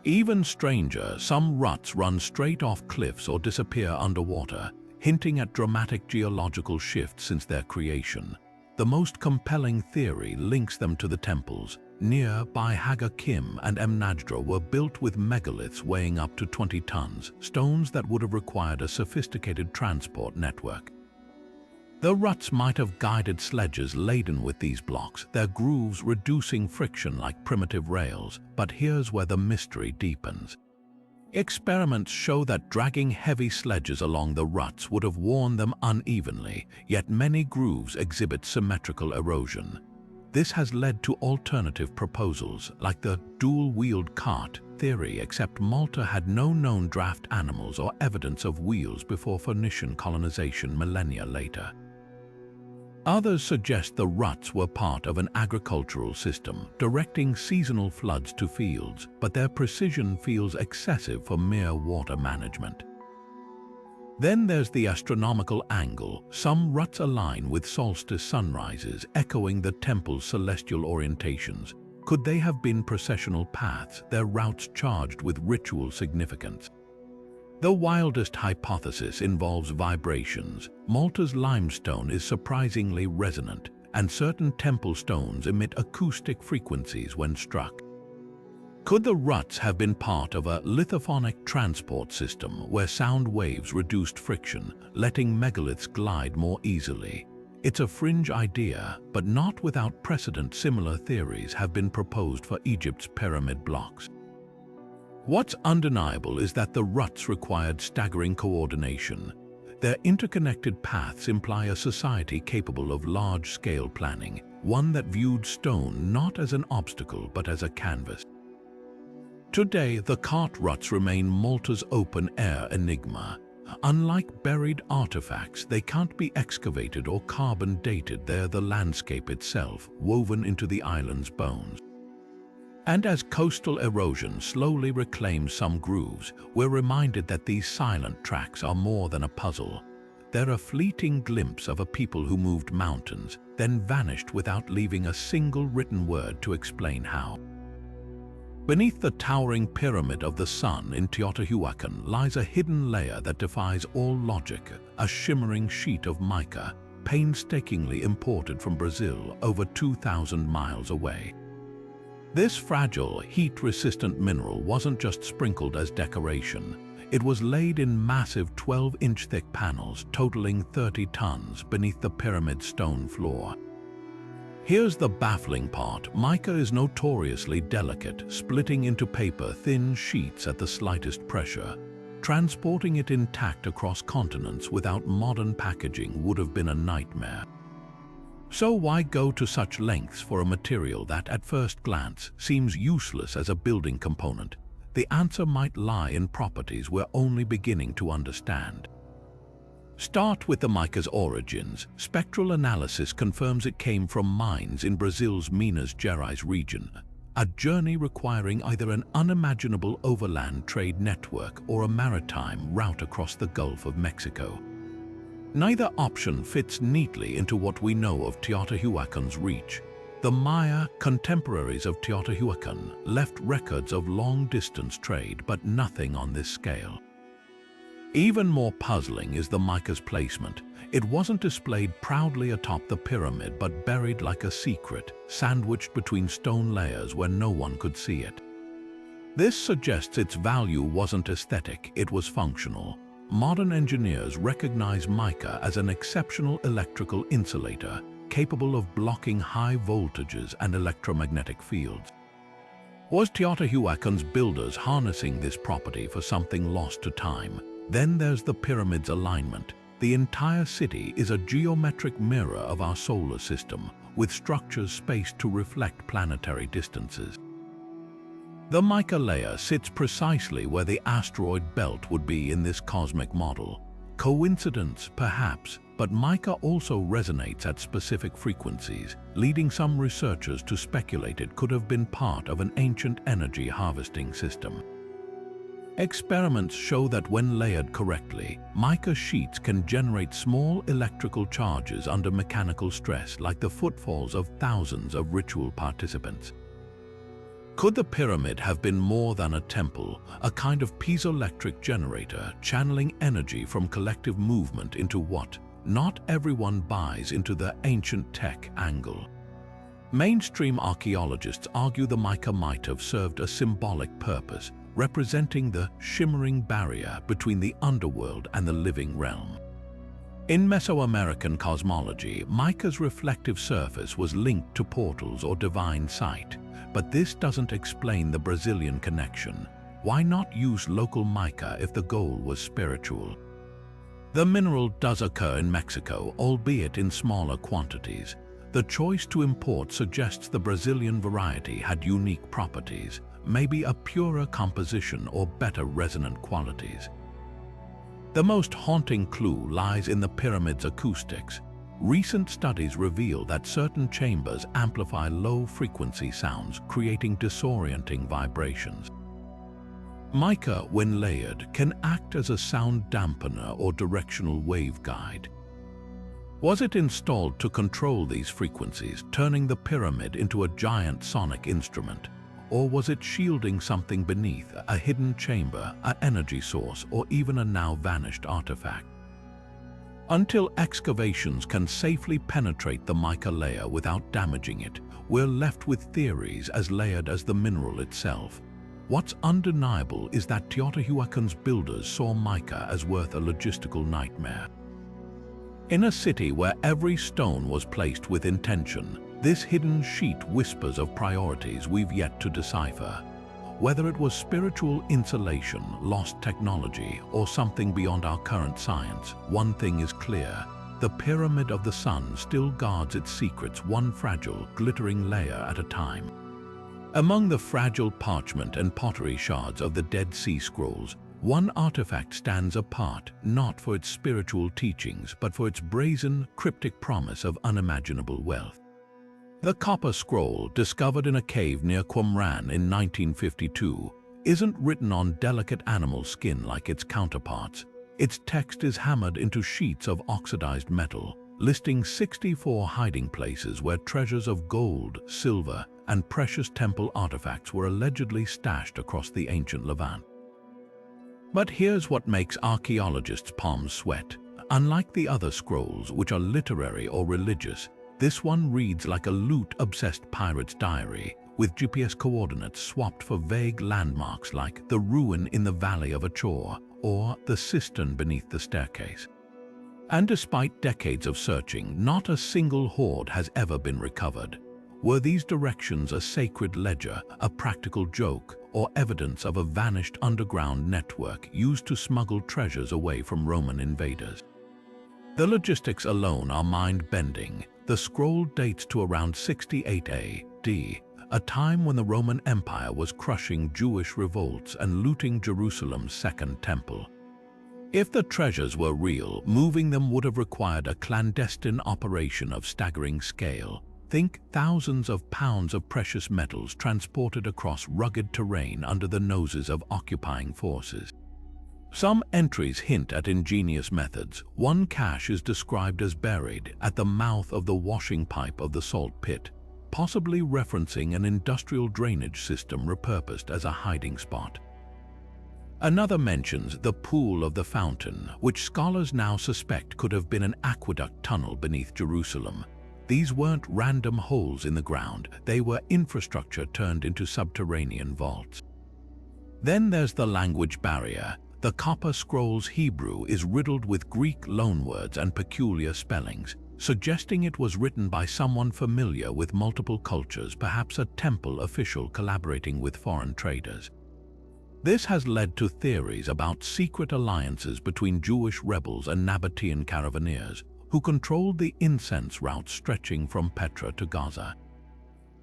Even stranger, some ruts run straight off cliffs or disappear underwater, hinting at dramatic geological shifts since their creation. The most compelling theory links them to the temples. Nearby Haga Kim and Mnajdra were built with megaliths weighing up to 20 tons, stones that would have required a sophisticated transport network. The ruts might have guided sledges laden with these blocks, their grooves reducing friction like primitive rails, but here's where the mystery deepens. Experiments show that dragging heavy sledges along the ruts would have worn them unevenly, yet many grooves exhibit symmetrical erosion. This has led to alternative proposals, like the dual-wheeled cart theory, except Malta had no known draft animals or evidence of wheels before Phoenician colonization millennia later. Others suggest the ruts were part of an agricultural system, directing seasonal floods to fields, but their precision feels excessive for mere water management. Then there's the astronomical angle. Some ruts align with solstice sunrises, echoing the temple's celestial orientations. Could they have been processional paths, their routes charged with ritual significance? The wildest hypothesis involves vibrations. Malta's limestone is surprisingly resonant, and certain temple stones emit acoustic frequencies when struck. Could the ruts have been part of a lithophonic transport system where sound waves reduced friction, letting megaliths glide more easily? It's a fringe idea, but not without precedent. Similar theories have been proposed for Egypt's pyramid blocks. What's undeniable is that the ruts required staggering coordination. Their interconnected paths imply a society capable of large-scale planning, one that viewed stone not as an obstacle but as a canvas. Today, the cart ruts remain Malta's open-air enigma. Unlike buried artifacts, they can't be excavated or carbon-dated. They're the landscape itself, woven into the island's bones. And as coastal erosion slowly reclaims some grooves, we're reminded that these silent tracks are more than a puzzle. They're a fleeting glimpse of a people who moved mountains, then vanished without leaving a single written word to explain how. Beneath the towering pyramid of the sun in Teotihuacan lies a hidden layer that defies all logic, a shimmering sheet of mica, painstakingly imported from Brazil over 2,000 miles away. This fragile, heat-resistant mineral wasn't just sprinkled as decoration. It was laid in massive 12-inch thick panels totaling 30 tons beneath the pyramid's stone floor. Here's the baffling part. Mica is notoriously delicate, splitting into paper-thin sheets at the slightest pressure. Transporting it intact across continents without modern packaging would have been a nightmare. So why go to such lengths for a material that at first glance seems useless as a building component? The answer might lie in properties we're only beginning to understand. Start with the mica's origins. Spectral analysis confirms it came from mines in Brazil's Minas Gerais region, a journey requiring either an unimaginable overland trade network or a maritime route across the Gulf of Mexico. Neither option fits neatly into what we know of Teotihuacan's reach. The Maya, contemporaries of Teotihuacan, left records of long-distance trade, but nothing on this scale. Even more puzzling is the mica's placement. It wasn't displayed proudly atop the pyramid, but buried like a secret, sandwiched between stone layers where no one could see it. This suggests its value wasn't aesthetic, it was functional. Modern engineers recognize mica as an exceptional electrical insulator, capable of blocking high voltages and electromagnetic fields. Was Teotihuacan's builders harnessing this property for something lost to time? Then there's the pyramid's alignment. The entire city is a geometric mirror of our solar system, with structures spaced to reflect planetary distances. The mica layer sits precisely where the asteroid belt would be in this cosmic model. Coincidence, perhaps, but mica also resonates at specific frequencies, leading some researchers to speculate it could have been part of an ancient energy harvesting system. Experiments show that when layered correctly, mica sheets can generate small electrical charges under mechanical stress, like the footfalls of thousands of ritual participants. Could the pyramid have been more than a temple, a kind of piezoelectric generator channeling energy from collective movement into what not everyone buys into the ancient tech angle? Mainstream archaeologists argue the mica might have served a symbolic purpose, representing the shimmering barrier between the underworld and the living realm. In Mesoamerican cosmology, mica's reflective surface was linked to portals or divine sight, but this doesn't explain the Brazilian connection. Why not use local mica if the goal was spiritual? The mineral does occur in Mexico, albeit in smaller quantities. The choice to import suggests the Brazilian variety had unique properties, maybe a purer composition or better resonant qualities. The most haunting clue lies in the pyramid's acoustics. Recent studies reveal that certain chambers amplify low-frequency sounds, creating disorienting vibrations. Mica, when layered, can act as a sound dampener or directional waveguide. Was it installed to control these frequencies, turning the pyramid into a giant sonic instrument? Or was it shielding something beneath, a hidden chamber, an energy source, or even a now-vanished artifact? Until excavations can safely penetrate the mica layer without damaging it, we're left with theories as layered as the mineral itself. What's undeniable is that Teotihuacan's builders saw mica as worth a logistical nightmare. In a city where every stone was placed with intention, this hidden sheet whispers of priorities we've yet to decipher. Whether it was spiritual insulation, lost technology, or something beyond our current science, one thing is clear: the Pyramid of the Sun still guards its secrets, one fragile, glittering layer at a time. Among the fragile parchment and pottery shards of the Dead Sea Scrolls, one artifact stands apart, not for its spiritual teachings, but for its brazen, cryptic promise of unimaginable wealth. The copper scroll, discovered in a cave near Qumran in 1952, isn't written on delicate animal skin like its counterparts. Its text is hammered into sheets of oxidized metal, listing 64 hiding places where treasures of gold, silver, and precious temple artifacts were allegedly stashed across the ancient Levant. But here's what makes archaeologists' palms sweat. Unlike the other scrolls, which are literary or religious, this one reads like a loot-obsessed pirate's diary, with GPS coordinates swapped for vague landmarks like the ruin in the Valley of Achor or the cistern beneath the staircase. And despite decades of searching, not a single hoard has ever been recovered. Were these directions a sacred ledger, a practical joke, or evidence of a vanished underground network used to smuggle treasures away from Roman invaders. The logistics alone are mind-bending. The scroll dates to around 68 AD, a time when the Roman Empire was crushing Jewish revolts and looting Jerusalem's Second Temple. If the treasures were real, moving them would have required a clandestine operation of staggering scale. Think thousands of pounds of precious metals transported across rugged terrain under the noses of occupying forces. Some entries hint at ingenious methods. One cache is described as buried at the mouth of the washing pipe of the salt pit, possibly referencing an industrial drainage system repurposed as a hiding spot. Another mentions the Pool of the Fountain, which scholars now suspect could have been an aqueduct tunnel beneath Jerusalem. These weren't random holes in the ground, they were infrastructure turned into subterranean vaults. Then there's the language barrier. The Copper Scrolls Hebrew is riddled with Greek loanwords and peculiar spellings, suggesting it was written by someone familiar with multiple cultures, perhaps a temple official collaborating with foreign traders. This has led to theories about secret alliances between Jewish rebels and Nabatean caravaneers, who controlled the incense route stretching from Petra to Gaza.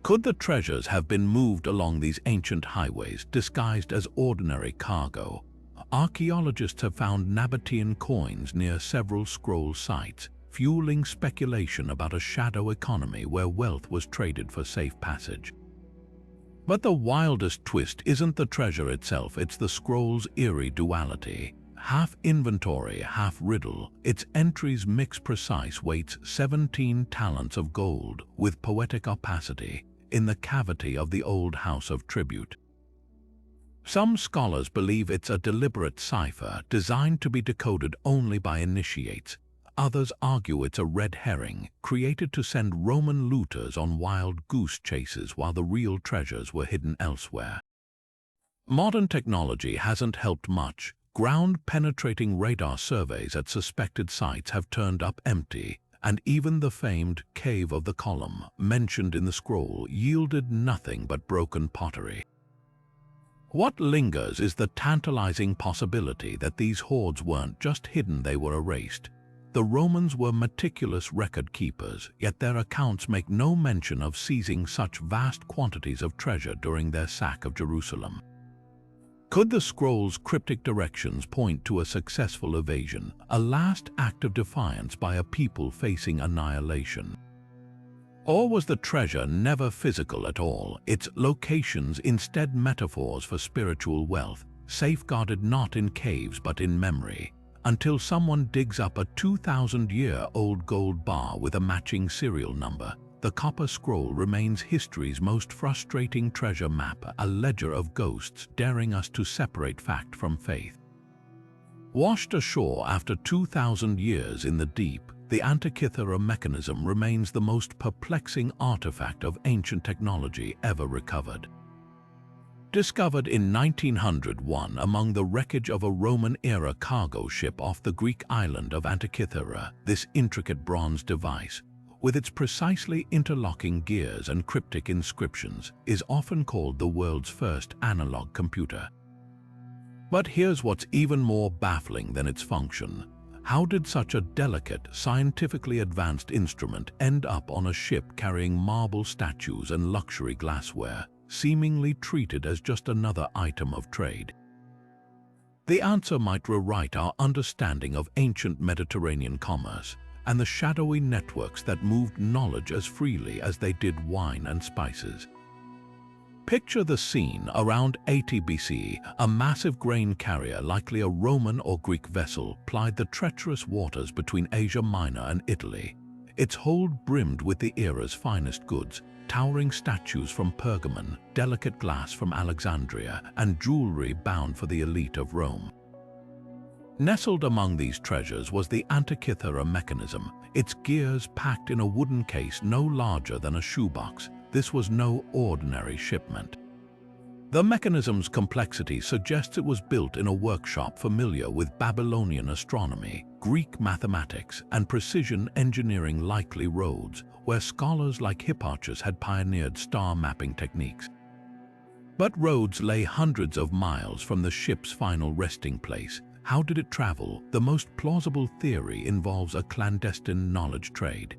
Could the treasures have been moved along these ancient highways, disguised as ordinary cargo? Archaeologists have found Nabatean coins near several scroll sites, fueling speculation about a shadow economy where wealth was traded for safe passage. But the wildest twist isn't the treasure itself, it's the scroll's eerie duality. Half inventory, half riddle, its entries mix precise weights 17 talents of gold with poetic opacity in the cavity of the old house of tribute. Some scholars believe it's a deliberate cipher designed to be decoded only by initiates. Others argue it's a red herring, created to send Roman looters on wild goose chases while the real treasures were hidden elsewhere. Modern technology hasn't helped much. Ground-penetrating radar surveys at suspected sites have turned up empty, and even the famed Cave of the Column, mentioned in the scroll, yielded nothing but broken pottery. What lingers is the tantalizing possibility that these hoards weren't just hidden, they were erased. The Romans were meticulous record keepers, yet their accounts make no mention of seizing such vast quantities of treasure during their sack of Jerusalem. Could the scroll's cryptic directions point to a successful evasion, a last act of defiance by a people facing annihilation? Or was the treasure never physical at all, its locations instead metaphors for spiritual wealth, safeguarded not in caves but in memory? Until someone digs up a 2,000-year-old gold bar with a matching serial number, the Copper Scroll remains history's most frustrating treasure map, a ledger of ghosts daring us to separate fact from faith. Washed ashore after 2,000 years in the deep, the Antikythera mechanism remains the most perplexing artifact of ancient technology ever recovered. Discovered in 1901 among the wreckage of a Roman-era cargo ship off the Greek island of Antikythera, this intricate bronze device, with its precisely interlocking gears and cryptic inscriptions, is often called the world's first analog computer. But here's what's even more baffling than its function. How did such a delicate, scientifically advanced instrument end up on a ship carrying marble statues and luxury glassware, seemingly treated as just another item of trade? The answer might rewrite our understanding of ancient Mediterranean commerce and the shadowy networks that moved knowledge as freely as they did wine and spices. Picture the scene around 80 BC. A massive grain carrier, likely a Roman or Greek vessel, plied the treacherous waters between Asia Minor and Italy. Its hold brimmed with the era's finest goods, towering statues from Pergamon, delicate glass from Alexandria, and jewelry bound for the elite of Rome. Nestled among these treasures was the Antikythera mechanism, its gears packed in a wooden case no larger than a shoebox. This was no ordinary shipment. The mechanism's complexity suggests it was built in a workshop familiar with Babylonian astronomy, Greek mathematics, and precision engineering, likely Rhodes, where scholars like Hipparchus had pioneered star mapping techniques. But roads lay hundreds of miles from the ship's final resting place. How did it travel? The most plausible theory involves a clandestine knowledge trade.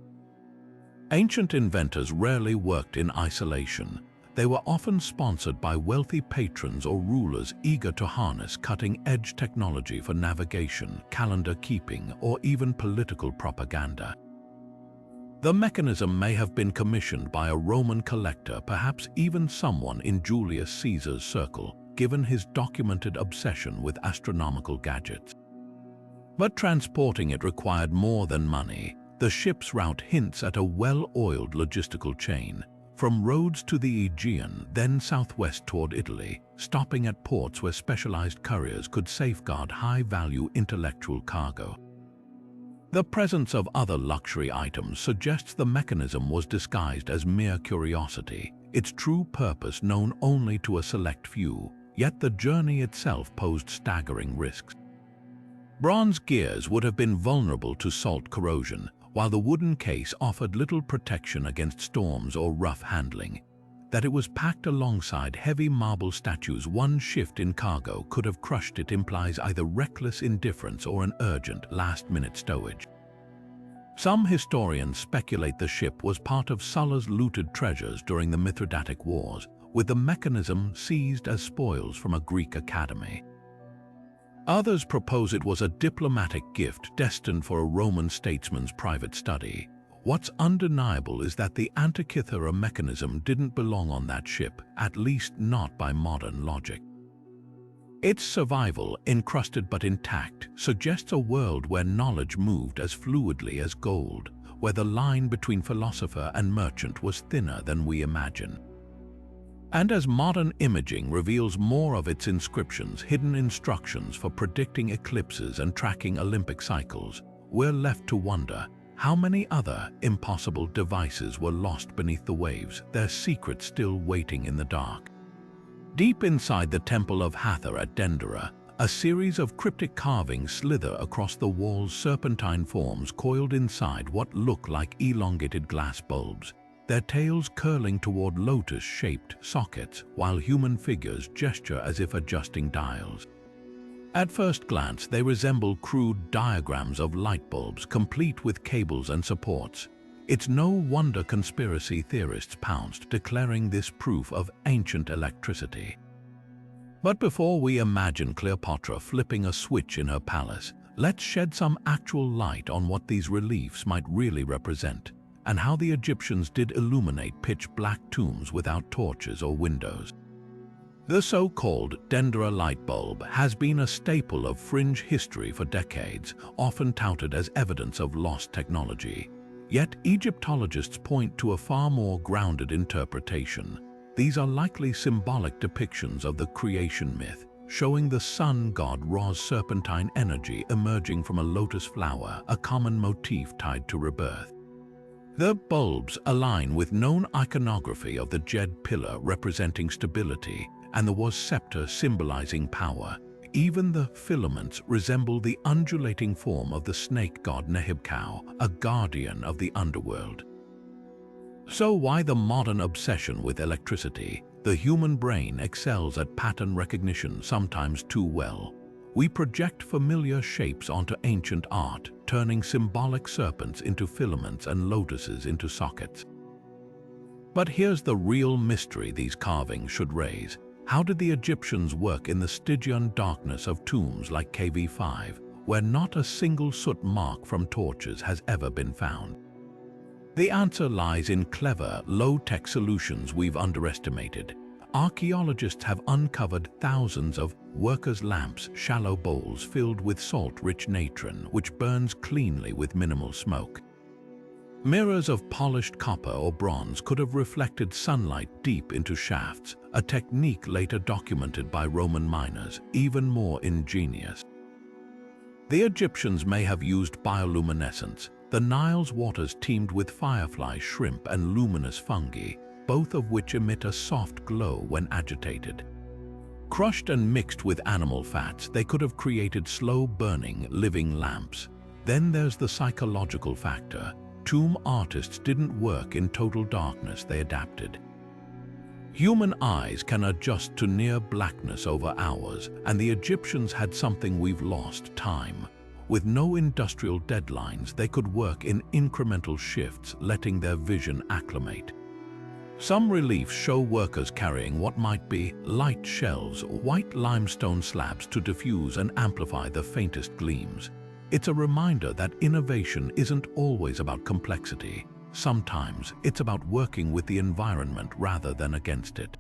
Ancient inventors rarely worked in isolation. They were often sponsored by wealthy patrons or rulers eager to harness cutting-edge technology for navigation, calendar keeping, or even political propaganda. The mechanism may have been commissioned by a Roman collector, perhaps even someone in Julius Caesar's circle, given his documented obsession with astronomical gadgets. But transporting it required more than money. The ship's route hints at a well-oiled logistical chain, from Rhodes to the Aegean, then southwest toward Italy, stopping at ports where specialized couriers could safeguard high-value intellectual cargo. The presence of other luxury items suggests the mechanism was disguised as mere curiosity, its true purpose known only to a select few, yet the journey itself posed staggering risks. Bronze gears would have been vulnerable to salt corrosion, while the wooden case offered little protection against storms or rough handling. That it was packed alongside heavy marble statues, one shift in cargo could have crushed it, implies either reckless indifference or an urgent, last-minute stowage. Some historians speculate the ship was part of Sulla's looted treasures during the Mithridatic Wars, with the mechanism seized as spoils from a Greek academy. Others propose it was a diplomatic gift destined for a Roman statesman's private study. What's undeniable is that the Antikythera mechanism didn't belong on that ship, at least not by modern logic. Its survival, encrusted but intact, suggests a world where knowledge moved as fluidly as gold, where the line between philosopher and merchant was thinner than we imagine. And as modern imaging reveals more of its inscriptions, hidden instructions for predicting eclipses and tracking Olympic cycles, we're left to wonder how many other impossible devices were lost beneath the waves, their secrets still waiting in the dark. Deep inside the Temple of Hathor at Dendera, a series of cryptic carvings slither across the wall's serpentine forms coiled inside what look like elongated glass bulbs, their tails curling toward lotus-shaped sockets while human figures gesture as if adjusting dials. At first glance, they resemble crude diagrams of light bulbs, complete with cables and supports. It's no wonder conspiracy theorists pounced, declaring this proof of ancient electricity. But before we imagine Cleopatra flipping a switch in her palace, let's shed some actual light on what these reliefs might really represent, and how the Egyptians did illuminate pitch-black tombs without torches or windows. The so-called Dendera light bulb has been a staple of fringe history for decades, often touted as evidence of lost technology. Yet Egyptologists point to a far more grounded interpretation. These are likely symbolic depictions of the creation myth, showing the sun god Ra's serpentine energy emerging from a lotus flower, a common motif tied to rebirth. The bulbs align with known iconography of the Djed pillar representing stability and the Was scepter symbolizing power. Even the filaments resemble the undulating form of the snake god Nehibkau, a guardian of the underworld. So why the modern obsession with electricity? The human brain excels at pattern recognition, sometimes too well. We project familiar shapes onto ancient art, turning symbolic serpents into filaments and lotuses into sockets. But here's the real mystery these carvings should raise. How did the Egyptians work in the Stygian darkness of tombs like KV5, where not a single soot mark from torches has ever been found? The answer lies in clever, low-tech solutions we've underestimated. Archaeologists have uncovered thousands of workers' lamps, shallow bowls filled with salt-rich natron, which burns cleanly with minimal smoke. Mirrors of polished copper or bronze could have reflected sunlight deep into shafts, a technique later documented by Roman miners, even more ingenious. The Egyptians may have used bioluminescence. The Nile's waters teemed with firefly shrimp and luminous fungi, both of which emit a soft glow when agitated. Crushed and mixed with animal fats, they could have created slow-burning, living lamps. Then there's the psychological factor. Tomb artists didn't work in total darkness, they adapted. Human eyes can adjust to near blackness over hours, and the Egyptians had something we've lost: time. With no industrial deadlines, they could work in incremental shifts, letting their vision acclimate. Some reliefs show workers carrying what might be light shells or white limestone slabs to diffuse and amplify the faintest gleams. It's a reminder that innovation isn't always about complexity. Sometimes it's about working with the environment rather than against it.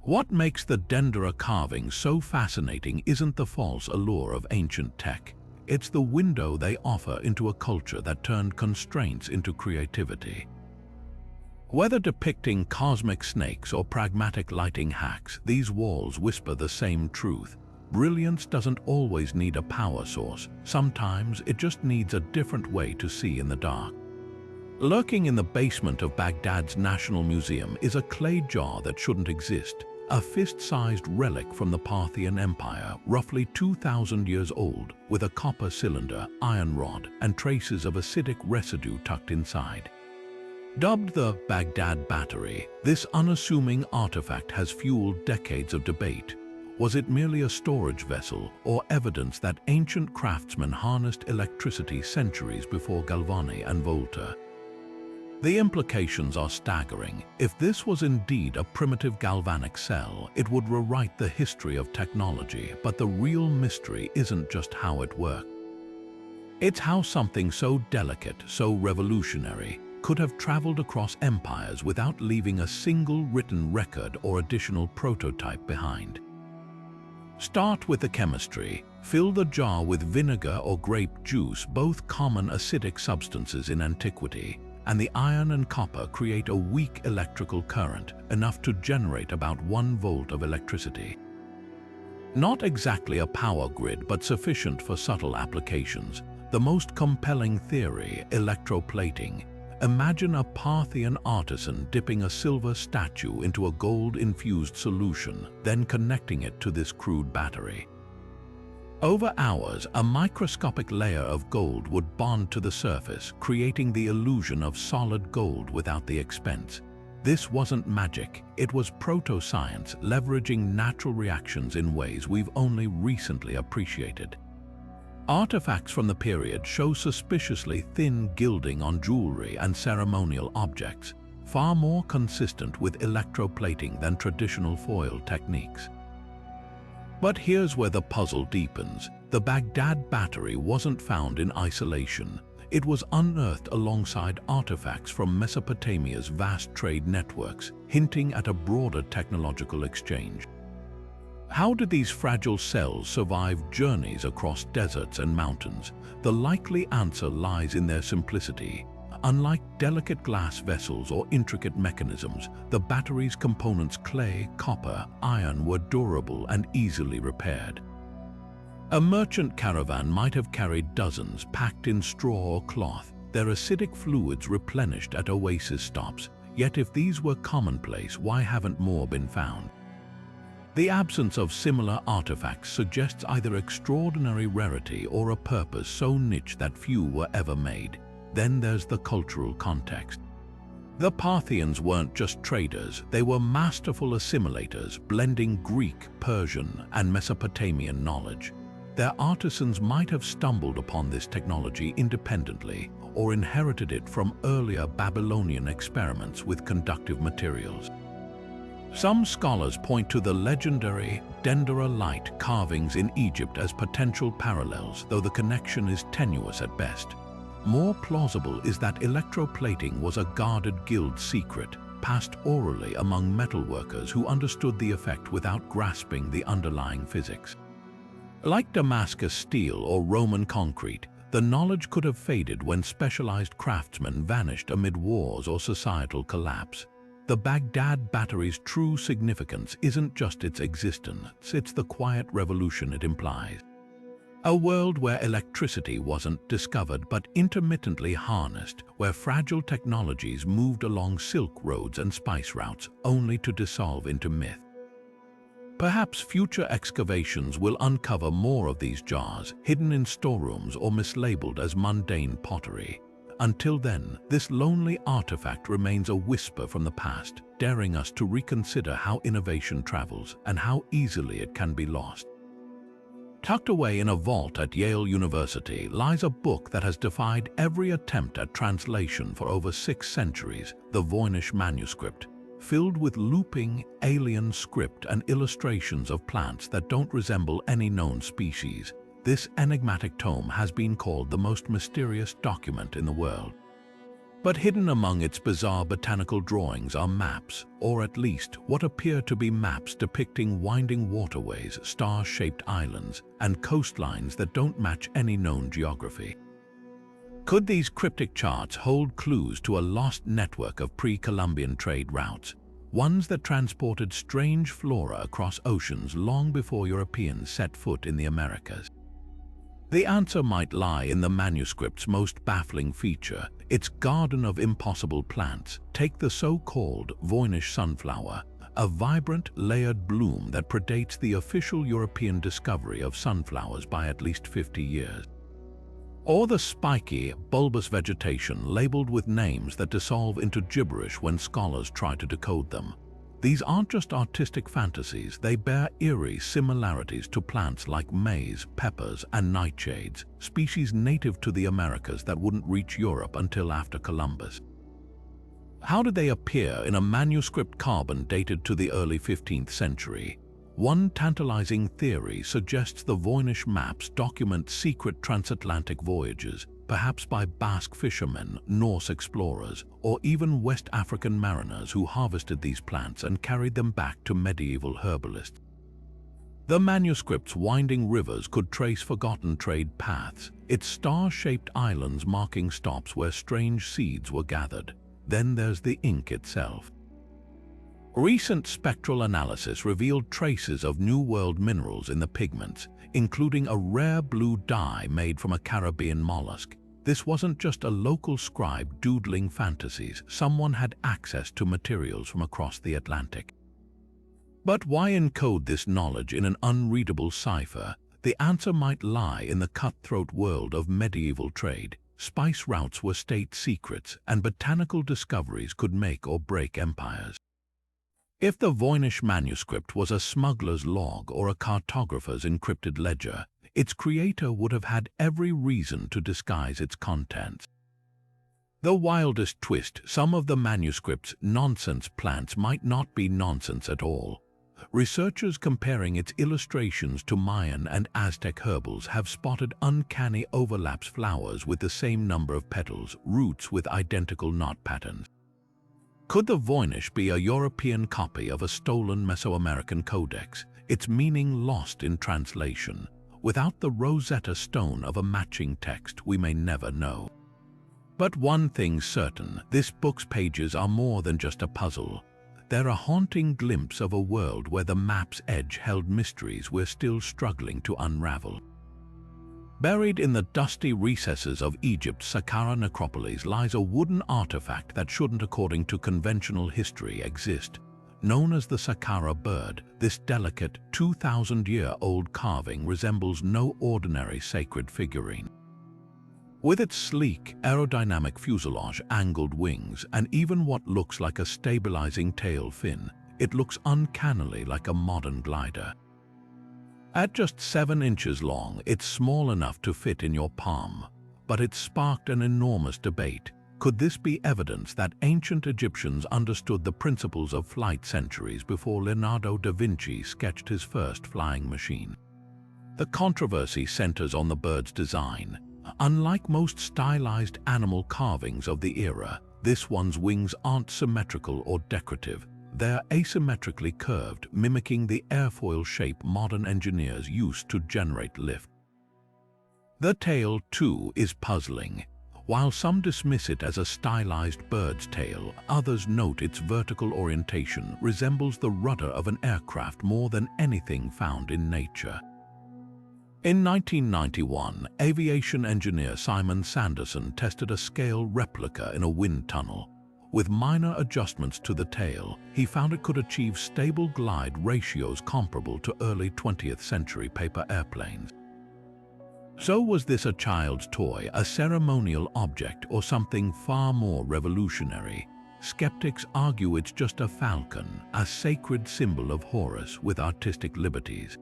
What makes the Dendera carvings so fascinating isn't the false allure of ancient tech. It's the window they offer into a culture that turned constraints into creativity. Whether depicting cosmic snakes or pragmatic lighting hacks, these walls whisper the same truth. Brilliance doesn't always need a power source. Sometimes it just needs a different way to see in the dark. Lurking in the basement of Baghdad's National Museum is a clay jar that shouldn't exist, a fist-sized relic from the Parthian Empire, roughly 2,000 years old, with a copper cylinder, iron rod, and traces of acidic residue tucked inside. Dubbed the Baghdad Battery, this unassuming artifact has fueled decades of debate. Was it merely a storage vessel, or evidence that ancient craftsmen harnessed electricity centuries before Galvani and Volta? The implications are staggering. If this was indeed a primitive galvanic cell, it would rewrite the history of technology, but the real mystery isn't just how it worked. It's how something so delicate, so revolutionary, could have traveled across empires without leaving a single written record or additional prototype behind. Start with the chemistry. Fill the jar with vinegar or grape juice, both common acidic substances in antiquity, and the iron and copper create a weak electrical current, enough to generate about 1 volt of electricity. Not exactly a power grid, but sufficient for subtle applications. The most compelling theory, electroplating. Imagine a Parthian artisan dipping a silver statue into a gold-infused solution, then connecting it to this crude battery. Over hours, a microscopic layer of gold would bond to the surface, creating the illusion of solid gold without the expense. This wasn't magic, it was proto-science, leveraging natural reactions in ways we've only recently appreciated. Artifacts from the period show suspiciously thin gilding on jewelry and ceremonial objects, far more consistent with electroplating than traditional foil techniques. But here's where the puzzle deepens. The Baghdad Battery wasn't found in isolation. It was unearthed alongside artifacts from Mesopotamia's vast trade networks, hinting at a broader technological exchange. How did these fragile cells survive journeys across deserts and mountains? The likely answer lies in their simplicity. Unlike delicate glass vessels or intricate mechanisms, the battery's components, clay, copper, iron, were durable and easily repaired. A merchant caravan might have carried dozens, packed in straw or cloth, their acidic fluids replenished at oasis stops. Yet if these were commonplace, why haven't more been found? The absence of similar artifacts suggests either extraordinary rarity or a purpose so niche that few were ever made. Then there's the cultural context. The Parthians weren't just traders, they were masterful assimilators, blending Greek, Persian, and Mesopotamian knowledge. Their artisans might have stumbled upon this technology independently or inherited it from earlier Babylonian experiments with conductive materials. Some scholars point to the legendary Dendera light carvings in Egypt as potential parallels, though the connection is tenuous at best. More plausible is that electroplating was a guarded guild secret, passed orally among metalworkers who understood the effect without grasping the underlying physics. Like Damascus steel or Roman concrete, the knowledge could have faded when specialized craftsmen vanished amid wars or societal collapse. The Baghdad Battery's true significance isn't just its existence, it's the quiet revolution it implies. A world where electricity wasn't discovered but intermittently harnessed, where fragile technologies moved along silk roads and spice routes only to dissolve into myth. Perhaps future excavations will uncover more of these jars, hidden in storerooms or mislabeled as mundane pottery. Until then, this lonely artifact remains a whisper from the past, daring us to reconsider how innovation travels and how easily it can be lost. Tucked away in a vault at Yale University lies a book that has defied every attempt at translation for over 6 centuries, the Voynich manuscript, filled with looping, alien script and illustrations of plants that don't resemble any known species. This enigmatic tome has been called the most mysterious document in the world. But hidden among its bizarre botanical drawings are maps, or at least what appear to be maps depicting winding waterways, star-shaped islands, and coastlines that don't match any known geography. Could these cryptic charts hold clues to a lost network of pre-Columbian trade routes, ones that transported strange flora across oceans long before Europeans set foot in the Americas? The answer might lie in the manuscript's most baffling feature, its garden of impossible plants. Take the so-called Voynich sunflower, a vibrant, layered bloom that predates the official European discovery of sunflowers by at least 50 years. Or the spiky, bulbous vegetation labeled with names that dissolve into gibberish when scholars try to decode them. These aren't just artistic fantasies, they bear eerie similarities to plants like maize, peppers, and nightshades, species native to the Americas that wouldn't reach Europe until after Columbus. How did they appear in a manuscript carbon dated to the early 15th century? One tantalizing theory suggests the Voynich maps document secret transatlantic voyages, perhaps by Basque fishermen, Norse explorers, or even West African mariners who harvested these plants and carried them back to medieval herbalists. The manuscript's winding rivers could trace forgotten trade paths, its star-shaped islands marking stops where strange seeds were gathered. Then there's the ink itself. Recent spectral analysis revealed traces of New World minerals in the pigments, including a rare blue dye made from a Caribbean mollusk. This wasn't just a local scribe doodling fantasies, someone had access to materials from across the Atlantic. But why encode this knowledge in an unreadable cipher? The answer might lie in the cutthroat world of medieval trade. Spice routes were state secrets, and botanical discoveries could make or break empires. If the Voynich manuscript was a smuggler's log or a cartographer's encrypted ledger, its creator would have had every reason to disguise its contents. The wildest twist, some of the manuscript's nonsense plants might not be nonsense at all. Researchers comparing its illustrations to Mayan and Aztec herbals have spotted uncanny overlaps, flowers with the same number of petals, roots with identical knot patterns. Could the Voynich be a European copy of a stolen Mesoamerican codex, its meaning lost in translation? Without the Rosetta Stone of a matching text, we may never know. But one thing's certain, this book's pages are more than just a puzzle. They're a haunting glimpse of a world where the map's edge held mysteries we're still struggling to unravel. Buried in the dusty recesses of Egypt's Saqqara necropolis lies a wooden artifact that shouldn't, according to conventional history, exist. Known as the Saqqara bird, this delicate 2,000-year-old carving resembles no ordinary sacred figurine. With its sleek, aerodynamic fuselage, angled wings, and even what looks like a stabilizing tail fin, it looks uncannily like a modern glider. At just 7 inches long, it's small enough to fit in your palm, but it sparked an enormous debate. Could this be evidence that ancient Egyptians understood the principles of flight centuries before Leonardo da Vinci sketched his first flying machine? The controversy centers on the bird's design. Unlike most stylized animal carvings of the era, this one's wings aren't symmetrical or decorative. They're asymmetrically curved, mimicking the airfoil shape modern engineers used to generate lift. The tail, too, is puzzling. While some dismiss it as a stylized bird's tail, others note its vertical orientation resembles the rudder of an aircraft more than anything found in nature. In 1991, aviation engineer Simon Sanderson tested a scale replica in a wind tunnel. With minor adjustments to the tail, he found it could achieve stable glide ratios comparable to early 20th century paper airplanes. So was this a child's toy, a ceremonial object, or something far more revolutionary? Skeptics argue it's just a falcon, a sacred symbol of Horus with artistic liberties.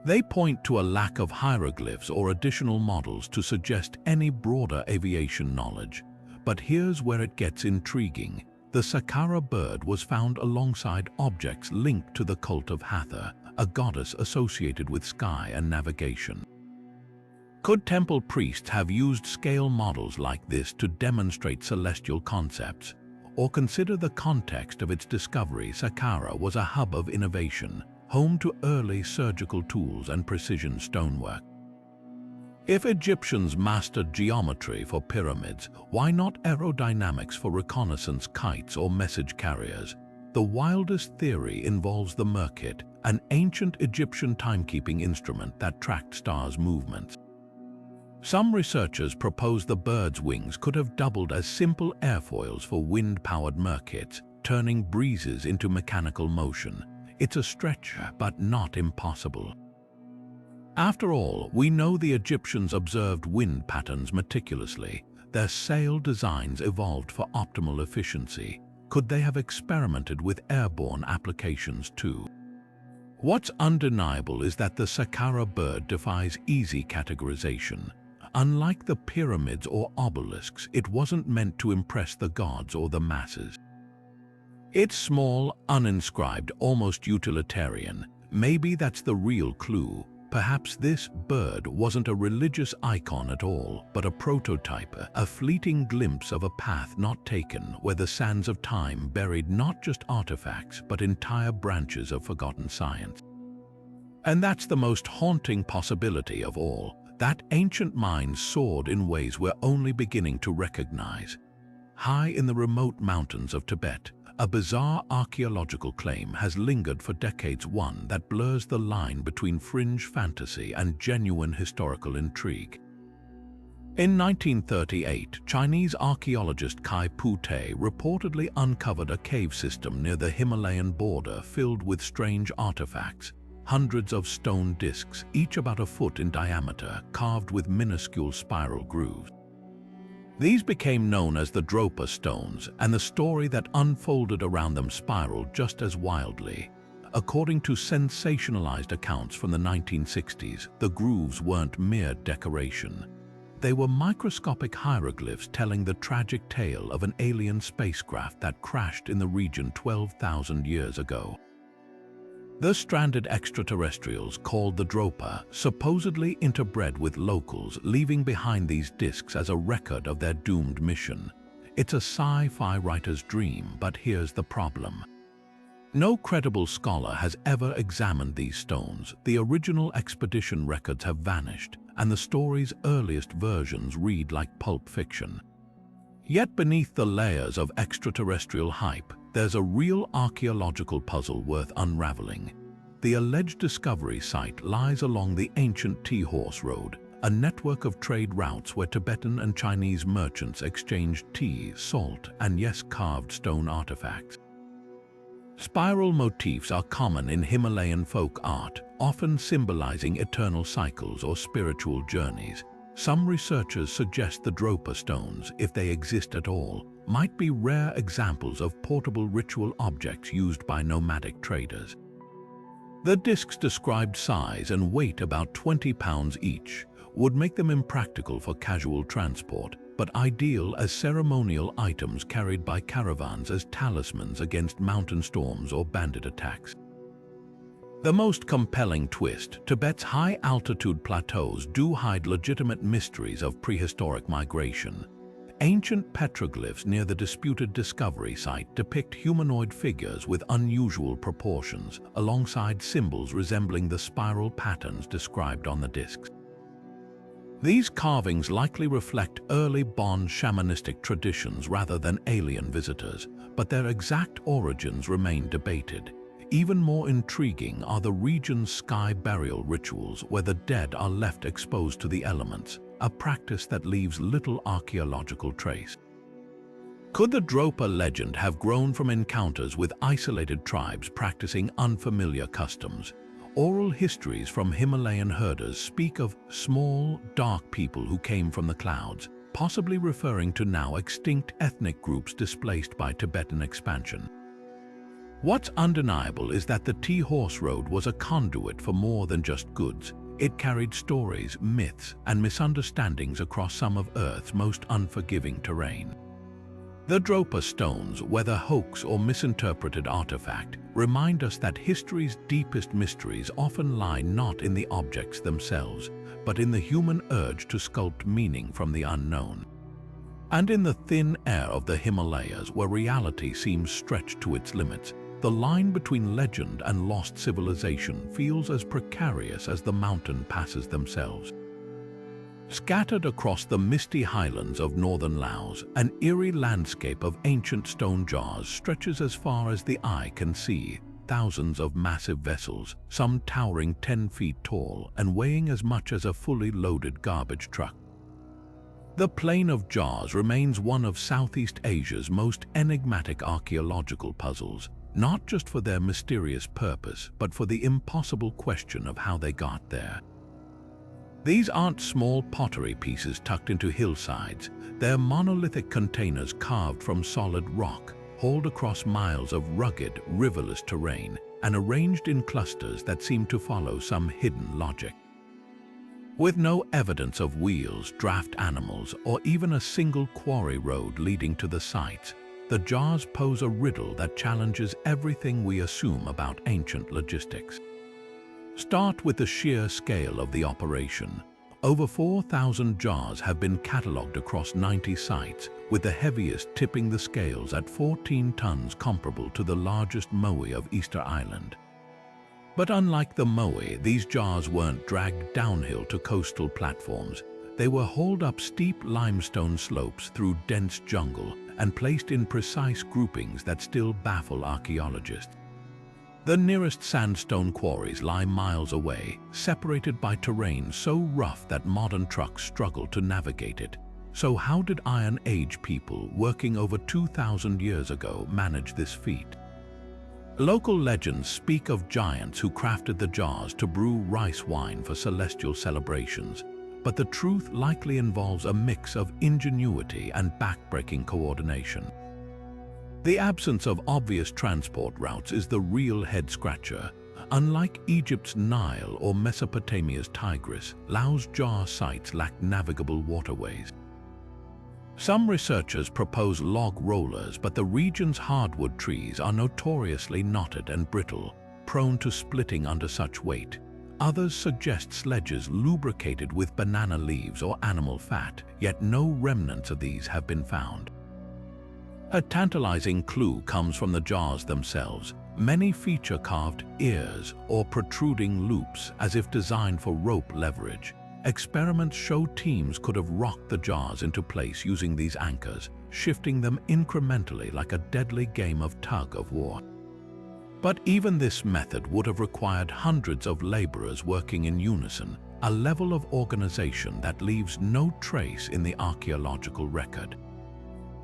They point to a lack of hieroglyphs or additional models to suggest any broader aviation knowledge. But here's where it gets intriguing. The Saqqara bird was found alongside objects linked to the cult of Hathor, a goddess associated with sky and navigation. Could temple priests have used scale models like this to demonstrate celestial concepts? Or consider the context of its discovery. Saqqara was a hub of innovation, home to early surgical tools and precision stonework. If Egyptians mastered geometry for pyramids, why not aerodynamics for reconnaissance kites or message carriers? The wildest theory involves the Merkit, an ancient Egyptian timekeeping instrument that tracked stars' movements. Some researchers propose the bird's wings could have doubled as simple airfoils for wind-powered Merkits, turning breezes into mechanical motion. It's a stretch, but not impossible. After all, we know the Egyptians observed wind patterns meticulously. Their sail designs evolved for optimal efficiency. Could they have experimented with airborne applications too? What's undeniable is that the Saqqara bird defies easy categorization. Unlike the pyramids or obelisks, it wasn't meant to impress the gods or the masses. It's small, uninscribed, almost utilitarian. Maybe that's the real clue. Perhaps this bird wasn't a religious icon at all, but a prototype, a fleeting glimpse of a path not taken, where the sands of time buried not just artifacts, but entire branches of forgotten science. And that's the most haunting possibility of all, that ancient minds soared in ways we're only beginning to recognize. High in the remote mountains of Tibet, a bizarre archaeological claim has lingered for decades, one that blurs the line between fringe fantasy and genuine historical intrigue. In 1938, Chinese archaeologist Kai Pu-te reportedly uncovered a cave system near the Himalayan border filled with strange artifacts, hundreds of stone discs, each about a foot in diameter, carved with minuscule spiral grooves. These became known as the Dropa stones, and the story that unfolded around them spiraled just as wildly. According to sensationalized accounts from the 1960s, the grooves weren't mere decoration. They were microscopic hieroglyphs telling the tragic tale of an alien spacecraft that crashed in the region 12,000 years ago. The stranded extraterrestrials, called the Dropa, supposedly interbred with locals, leaving behind these discs as a record of their doomed mission. It's a sci-fi writer's dream, but here's the problem. No credible scholar has ever examined these stones. The original expedition records have vanished, and the story's earliest versions read like pulp fiction. Yet beneath the layers of extraterrestrial hype, there's a real archaeological puzzle worth unraveling. The alleged discovery site lies along the ancient Tea Horse Road, a network of trade routes where Tibetan and Chinese merchants exchanged tea, salt, and yes, carved stone artifacts. Spiral motifs are common in Himalayan folk art, often symbolizing eternal cycles or spiritual journeys. Some researchers suggest the Dropa stones, if they exist at all, might be rare examples of portable ritual objects used by nomadic traders. The discs described size and weight about 20 pounds each, would make them impractical for casual transport, but ideal as ceremonial items carried by caravans as talismans against mountain storms or bandit attacks. The most compelling twist, Tibet's high-altitude plateaus do hide legitimate mysteries of prehistoric migration. Ancient petroglyphs near the disputed discovery site depict humanoid figures with unusual proportions, alongside symbols resembling the spiral patterns described on the discs. These carvings likely reflect early Bon shamanistic traditions rather than alien visitors, but their exact origins remain debated. Even more intriguing are the region's sky burial rituals, where the dead are left exposed to the elements, a practice that leaves little archaeological trace. Could the Dropa legend have grown from encounters with isolated tribes practicing unfamiliar customs? Oral histories from Himalayan herders speak of small, dark people who came from the clouds, possibly referring to now extinct ethnic groups displaced by Tibetan expansion. What's undeniable is that the Tea Horse Road was a conduit for more than just goods. It carried stories, myths, and misunderstandings across some of Earth's most unforgiving terrain. The Dropa stones, whether hoax or misinterpreted artifact, remind us that history's deepest mysteries often lie not in the objects themselves, but in the human urge to sculpt meaning from the unknown. And in the thin air of the Himalayas, where reality seems stretched to its limits, the line between legend and lost civilization feels as precarious as the mountain passes themselves. Scattered across the misty highlands of northern Laos, an eerie landscape of ancient stone jars stretches as far as the eye can see. Thousands of massive vessels, some towering 10 feet tall and weighing as much as a fully loaded garbage truck. The Plain of Jars remains one of Southeast Asia's most enigmatic archaeological puzzles, not just for their mysterious purpose, but for the impossible question of how they got there. These aren't small pottery pieces tucked into hillsides. They're monolithic containers carved from solid rock, hauled across miles of rugged, riverless terrain, and arranged in clusters that seem to follow some hidden logic. With no evidence of wheels, draft animals, or even a single quarry road leading to the sites, the jars pose a riddle that challenges everything we assume about ancient logistics. Start with the sheer scale of the operation. Over 4,000 jars have been catalogued across 90 sites, with the heaviest tipping the scales at 14 tons, comparable to the largest Moai of Easter Island. But unlike the Moai, these jars weren't dragged downhill to coastal platforms. They were hauled up steep limestone slopes through dense jungle and placed in precise groupings that still baffle archaeologists. The nearest sandstone quarries lie miles away, separated by terrain so rough that modern trucks struggle to navigate it. So how did Iron Age people, working over 2,000 years ago, manage this feat? Local legends speak of giants who crafted the jars to brew rice wine for celestial celebrations, but the truth likely involves a mix of ingenuity and backbreaking coordination. The absence of obvious transport routes is the real head-scratcher. Unlike Egypt's Nile or Mesopotamia's Tigris, Laos jar sites lack navigable waterways. Some researchers propose log rollers, but the region's hardwood trees are notoriously knotted and brittle, prone to splitting under such weight. Others suggest sledges lubricated with banana leaves or animal fat, yet no remnants of these have been found. A tantalizing clue comes from the jars themselves. Many feature carved ears or protruding loops, as if designed for rope leverage. Experiments show teams could have rocked the jars into place using these anchors, shifting them incrementally like a deadly game of tug-of-war. But even this method would have required hundreds of laborers working in unison, a level of organization that leaves no trace in the archaeological record.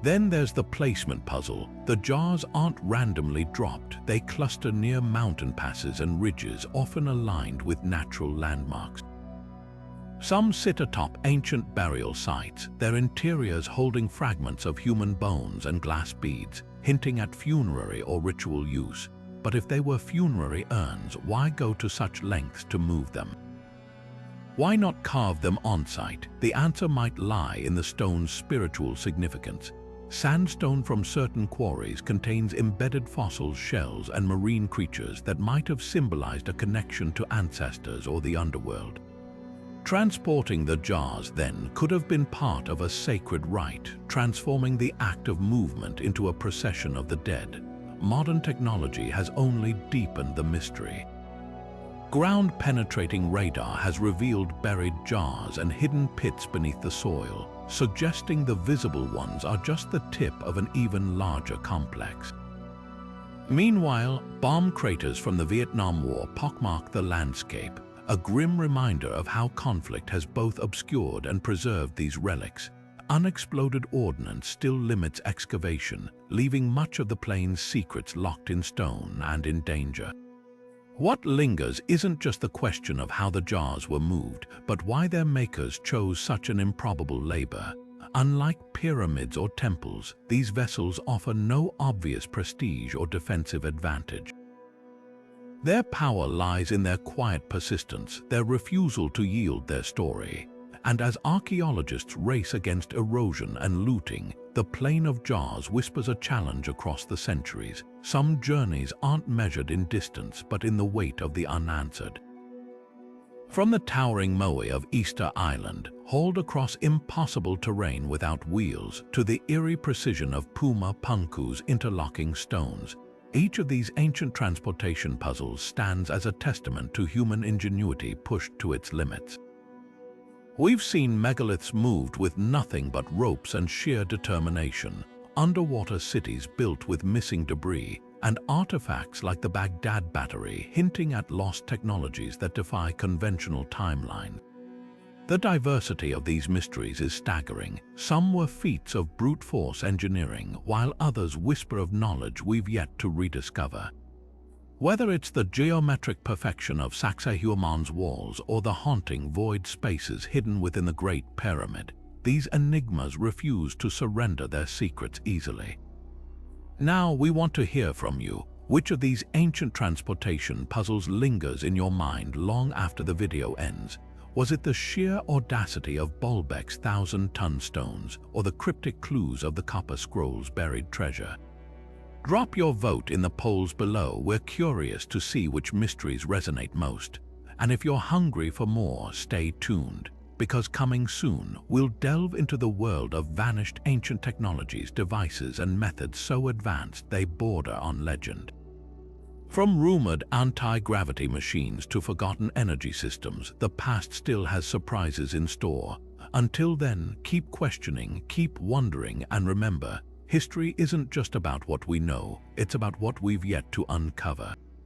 Then there's the placement puzzle. The jars aren't randomly dropped. They cluster near mountain passes and ridges, often aligned with natural landmarks. Some sit atop ancient burial sites, their interiors holding fragments of human bones and glass beads, hinting at funerary or ritual use. But if they were funerary urns, why go to such lengths to move them? Why not carve them on-site? The answer might lie in the stone's spiritual significance. Sandstone from certain quarries contains embedded fossils, shells, and marine creatures that might have symbolized a connection to ancestors or the underworld. Transporting the jars, then, could have been part of a sacred rite, transforming the act of movement into a procession of the dead. Modern technology has only deepened the mystery. Ground-penetrating radar has revealed buried jars and hidden pits beneath the soil, suggesting the visible ones are just the tip of an even larger complex. Meanwhile, bomb craters from the Vietnam War pockmark the landscape, a grim reminder of how conflict has both obscured and preserved these relics. Unexploded ordnance still limits excavation, leaving much of the plain's secrets locked in stone and in danger. What lingers isn't just the question of how the jars were moved, but why their makers chose such an improbable labor. Unlike pyramids or temples, these vessels offer no obvious prestige or defensive advantage. Their power lies in their quiet persistence, their refusal to yield their story. And as archaeologists race against erosion and looting, the Plain of Jars whispers a challenge across the centuries. Some journeys aren't measured in distance, but in the weight of the unanswered. From the towering Moai of Easter Island, hauled across impossible terrain without wheels, to the eerie precision of Puma Punku's interlocking stones, each of these ancient transportation puzzles stands as a testament to human ingenuity pushed to its limits. We've seen megaliths moved with nothing but ropes and sheer determination, underwater cities built with missing debris, and artifacts like the Baghdad Battery hinting at lost technologies that defy conventional timelines. The diversity of these mysteries is staggering. Some were feats of brute force engineering, while others whisper of knowledge we've yet to rediscover. Whether it's the geometric perfection of Sacsayhuamán's walls or the haunting void spaces hidden within the Great Pyramid, these enigmas refuse to surrender their secrets easily. Now we want to hear from you. Which of these ancient transportation puzzles lingers in your mind long after the video ends? Was it the sheer audacity of Baalbek's 1,000-ton stones or the cryptic clues of the copper scrolls' buried treasure? Drop your vote in the polls below. We're curious to see which mysteries resonate most. And if you're hungry for more, stay tuned, because coming soon, we'll delve into the world of vanished ancient technologies, devices, and methods so advanced they border on legend. From rumored anti-gravity machines to forgotten energy systems, the past still has surprises in store. Until then, keep questioning, keep wondering, and remember, history isn't just about what we know, it's about what we've yet to uncover.